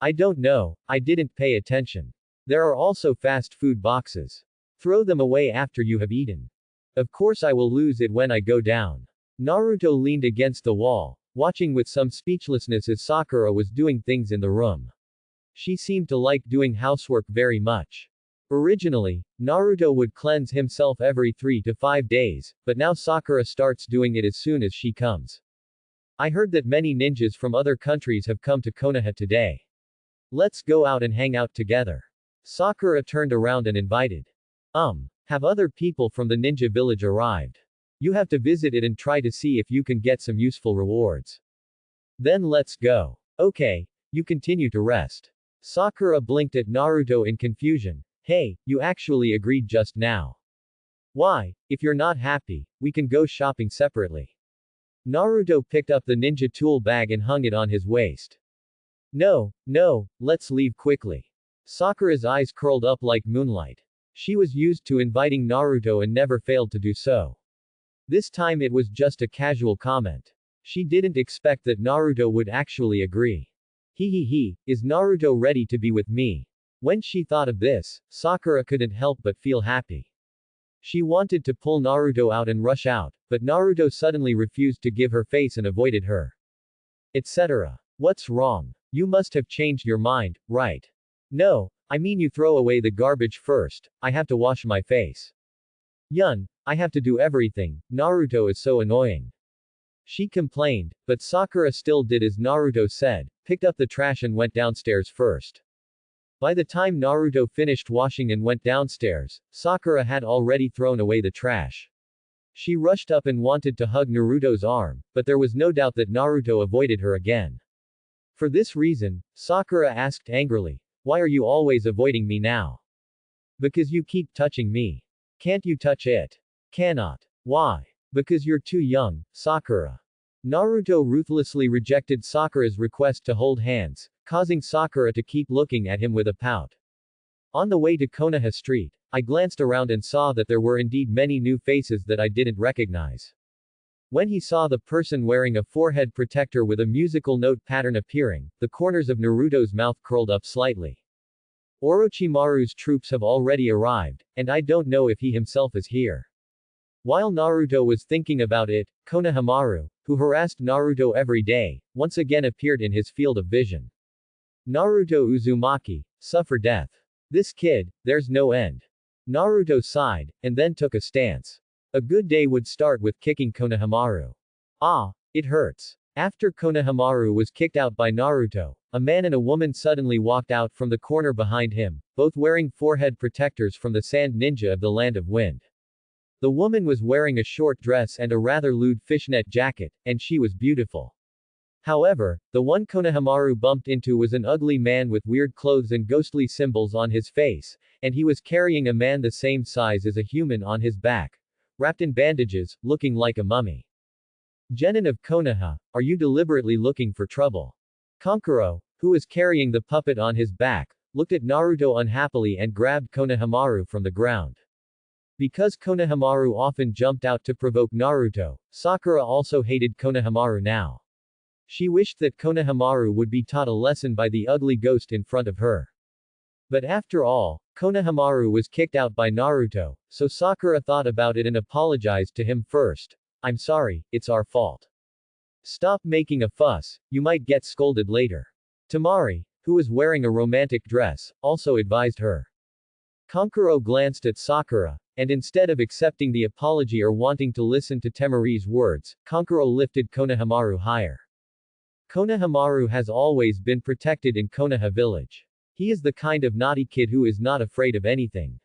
I don't know, I didn't pay attention. There are also fast food boxes. Throw them away after you have eaten. Of course I will lose it when I go down. Naruto leaned against the wall, watching with some speechlessness as Sakura was doing things in the room. She seemed to like doing housework very much. Originally, Naruto would cleanse himself every 3 to 5 days, but now Sakura starts doing it as soon as she comes. I heard that many ninjas from other countries have come to Konoha today. Let's go out and hang out together. Sakura turned around and invited. Have other people from the ninja village arrived? You have to visit it and try to see if you can get some useful rewards. Then let's go. Okay, you continue to rest. Sakura blinked at Naruto in confusion. Hey, you actually agreed just now. Why? If you're not happy, we can go shopping separately. Naruto picked up the ninja tool bag and hung it on his waist. No, let's leave quickly. Sakura's eyes curled up like moonlight. She was used to inviting Naruto and never failed to do so. This time it was just a casual comment. She didn't expect that Naruto would actually agree. Is Naruto ready to be with me? When she thought of this, Sakura couldn't help but feel happy. She wanted to pull Naruto out and rush out, but Naruto suddenly refused to give her face and avoided her. Etc. What's wrong? You must have changed your mind, right? No, I mean you throw away the garbage first, I have to wash my face. Yun, I have to do everything, Naruto is so annoying. She complained, but Sakura still did as Naruto said, picked up the trash and went downstairs first. By the time Naruto finished washing and went downstairs, Sakura had already thrown away the trash. She rushed up and wanted to hug Naruto's arm, but there was no doubt that Naruto avoided her again. For this reason, Sakura asked angrily, why are you always avoiding me now? Because you keep touching me. Can't you touch it? Cannot. Why? Because you're too young, Sakura. Naruto ruthlessly rejected Sakura's request to hold hands, causing Sakura to keep looking at him with a pout. On the way to Konoha Street, I glanced around and saw that there were indeed many new faces that I didn't recognize. When he saw the person wearing a forehead protector with a musical note pattern appearing, the corners of Naruto's mouth curled up slightly. Orochimaru's troops have already arrived, and I don't know if he himself is here. While Naruto was thinking about it, Konohamaru, who harassed Naruto every day, once again appeared in his field of vision. Naruto Uzumaki, suffer death. This kid, there's no end. Naruto sighed, and then took a stance. A good day would start with kicking Konohamaru. Ah, it hurts. After Konohamaru was kicked out by Naruto, a man and a woman suddenly walked out from the corner behind him, both wearing forehead protectors from the Sand Ninja of the Land of Wind. The woman was wearing a short dress and a rather lewd fishnet jacket, and she was beautiful. However, the one Konohamaru bumped into was an ugly man with weird clothes and ghostly symbols on his face, and he was carrying a man the same size as a human on his back, wrapped in bandages, looking like a mummy. Genin of Konoha, are you deliberately looking for trouble? Kankuro, who was carrying the puppet on his back, looked at Naruto unhappily and grabbed Konohamaru from the ground. Because Konohamaru often jumped out to provoke Naruto, Sakura also hated Konohamaru now. She wished that Konohamaru would be taught a lesson by the ugly ghost in front of her. But after all, Konohamaru was kicked out by Naruto, so Sakura thought about it and apologized to him first. I'm sorry, it's our fault. Stop making a fuss, you might get scolded later. Tamari, who was wearing a romantic dress, also advised her. Kankuro glanced at Sakura, and instead of accepting the apology or wanting to listen to Temari's words, Kankuro lifted Konohamaru higher. Konohamaru has always been protected in Konoha village. He is the kind of naughty kid who is not afraid of anything.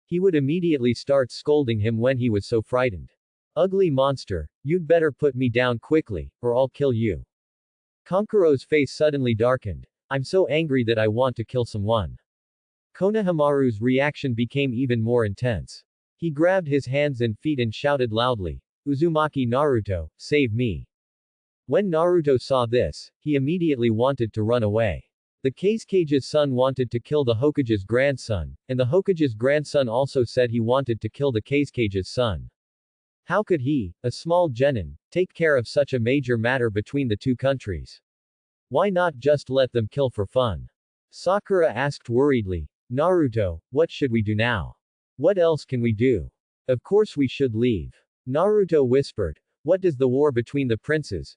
He would immediately start scolding him when he was so frightened. Ugly monster, you'd better put me down quickly, or I'll kill you. Kankuro's face suddenly darkened. I'm so angry that I want to kill someone. Konohamaru's reaction became even more intense. He grabbed his hands and feet and shouted loudly, Uzumaki Naruto, save me. When Naruto saw this, he immediately wanted to run away. The Kazukage's son wanted to kill the Hokage's grandson, and the Hokage's grandson also said he wanted to kill the Kazukage's son. How could he, a small genin, take care of such a major matter between the two countries? Why not just let them kill for fun? Sakura asked worriedly, Naruto, what should we do now? What else can we do? Of course we should leave. Naruto whispered, what does the war between the princes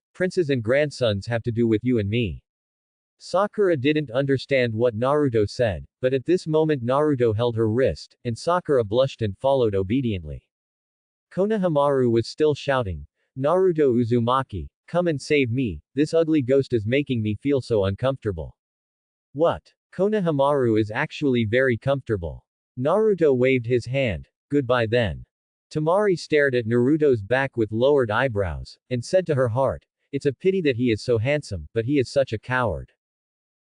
and grandsons have to do with you and me? Sakura didn't understand what Naruto said, but at this moment Naruto held her wrist, and Sakura blushed and followed obediently. Konohamaru was still shouting, Naruto Uzumaki, come and save me, this ugly ghost is making me feel so uncomfortable. What? Konohamaru is actually very comfortable. Naruto waved his hand, goodbye then. Tamari stared at Naruto's back with lowered eyebrows, and said to her heart, it's a pity that he is so handsome, but he is such a coward.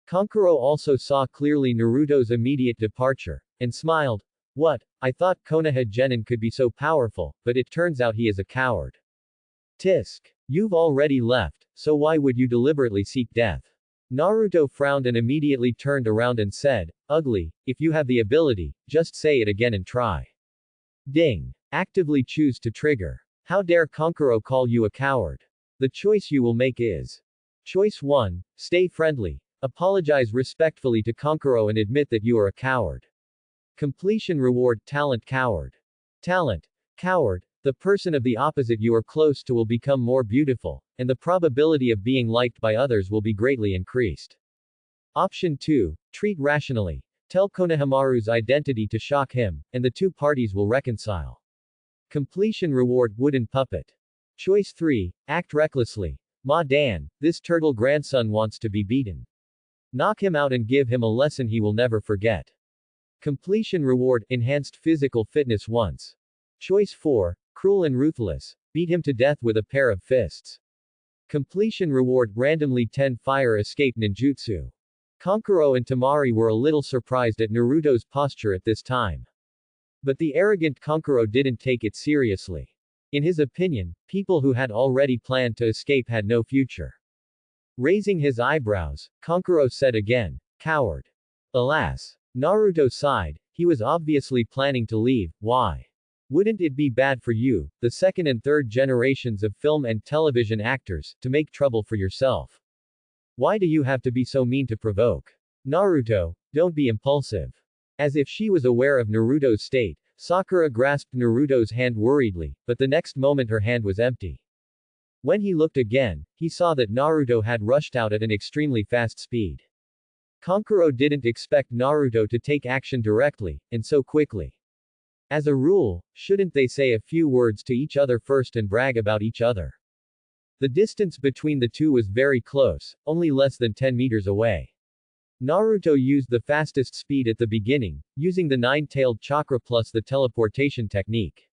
Kankuro also saw clearly Naruto's immediate departure, and smiled. What? I thought Konoha Genin could be so powerful, but it turns out he is a coward. Tisk. You've already left, so why would you deliberately seek death? Naruto frowned and immediately turned around and said, ugly, if you have the ability, just say it again and try. Ding. Actively choose to trigger. How dare Kankuro call you a coward? The choice you will make is. Choice 1, stay friendly. Apologize respectfully to Kankuro and admit that you are a coward. Completion reward talent coward. Talent coward. The person of the opposite you are close to will become more beautiful, and the probability of being liked by others will be greatly increased. Option 2, treat rationally. Tell Konohamaru's identity to shock him, and the two parties will reconcile. Completion reward wooden puppet. Choice 3, act recklessly. Ma Dan, this turtle grandson wants to be beaten. Knock him out and give him a lesson he will never forget. Completion reward enhanced physical fitness once. Choice 4, cruel and ruthless. Beat him to death with a pair of fists. Completion reward randomly 10 fire escape ninjutsu. Kankuro and Tamari were a little surprised at Naruto's posture at this time. But the arrogant Kankuro didn't take it seriously. In his opinion, people who had already planned to escape had no future. Raising his eyebrows, Kankuro said again, coward. Alas. Naruto sighed, He was obviously planning to leave. Why? Wouldn't it be bad for you, the second and third generations of film and television actors, to make trouble for yourself? Why do you have to be so mean to provoke? Naruto, don't be impulsive. As if she was aware of Naruto's state, Sakura grasped Naruto's hand worriedly, but the next moment her hand was empty. When he looked again, he saw that Naruto had rushed out at an extremely fast speed. Kankuro didn't expect Naruto to take action directly, and so quickly. As a rule, shouldn't they say a few words to each other first and brag about each other? The distance between the two was very close, only less than 10 meters away. Naruto used the fastest speed at the beginning, using the nine-tailed chakra plus the teleportation technique.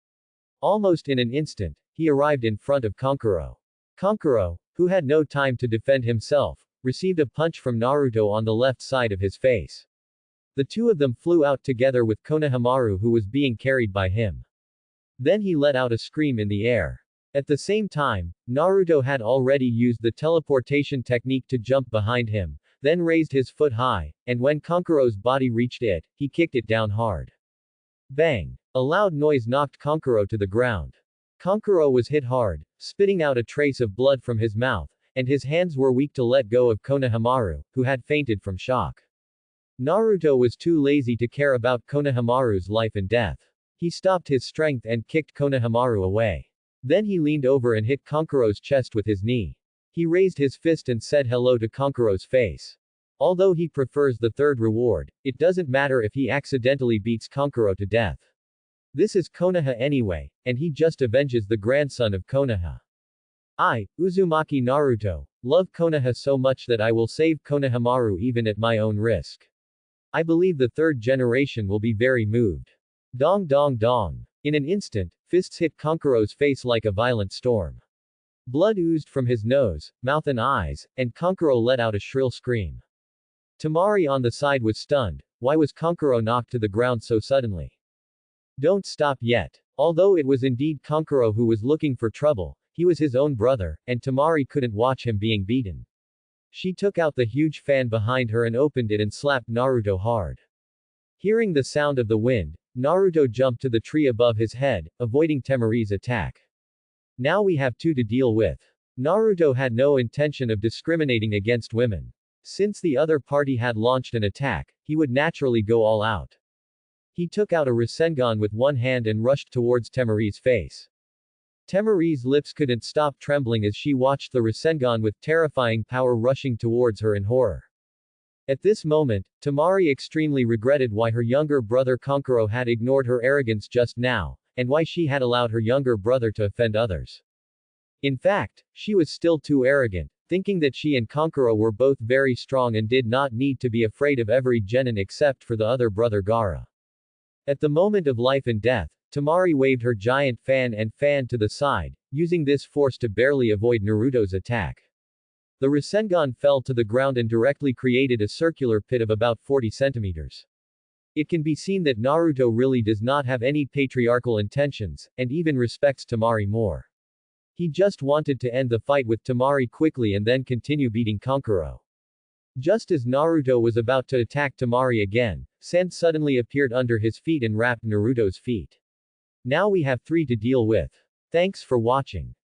Almost in an instant, he arrived in front of Kankuro. Kankuro, who had no time to defend himself, received a punch from Naruto on the left side of his face. The two of them flew out together with Konohamaru, who was being carried by him. Then he let out a scream in the air. At the same time, Naruto had already used the teleportation technique to jump behind him, then raised his foot high, and when Kankuro's body reached it, he kicked it down hard. Bang! A loud noise knocked Kankuro to the ground. Kankuro was hit hard, spitting out a trace of blood from his mouth, and his hands were weak to let go of Konohamaru, who had fainted from shock. Naruto was too lazy to care about Konohamaru's life and death. He stopped his strength and kicked Konohamaru away. Then he leaned over and hit Kankuro's chest with his knee. He raised his fist and said hello to Kankuro's face. Although he prefers the third reward, it doesn't matter if he accidentally beats Kankuro to death. This is Konoha anyway, and he just avenges the grandson of Konoha. I, Uzumaki Naruto, love Konoha so much that I will save Konohamaru even at my own risk. I believe the third generation will be very moved. Dong dong dong. In an instant, fists hit Kankuro's face like a violent storm. Blood oozed from his nose, mouth and eyes, and Kankuro let out a shrill scream. Temari on the side was stunned. Why was Kankuro knocked to the ground so suddenly? Don't stop yet. Although it was indeed Kankuro who was looking for trouble, he was his own brother, and Temari couldn't watch him being beaten. She took out the huge fan behind her and opened it and slapped Naruto hard. Hearing the sound of the wind, Naruto jumped to the tree above his head, avoiding Temari's attack. Now we have two to deal with. Naruto had no intention of discriminating against women. Since the other party had launched an attack, he would naturally go all out. He took out a Rasengan with one hand and rushed towards Temari's face. Temari's lips couldn't stop trembling as she watched the Rasengan with terrifying power rushing towards her in horror. At this moment, Temari extremely regretted why her younger brother Kankuro had ignored her arrogance just now, and why she had allowed her younger brother to offend others. In fact, she was still too arrogant, thinking that she and Kankuro were both very strong and did not need to be afraid of every genin except for the other brother Gaara. At the moment of life and death, Temari waved her giant fan to the side, using this force to barely avoid Naruto's attack. The Rasengan fell to the ground and directly created a circular pit of about 40 centimeters. It can be seen that Naruto really does not have any patriarchal intentions, and even respects Temari more. He just wanted to end the fight with Temari quickly and then continue beating Kankuro. Just as Naruto was about to attack Temari again, sand suddenly appeared under his feet and wrapped Naruto's feet. Now we have three to deal with. Thanks for watching.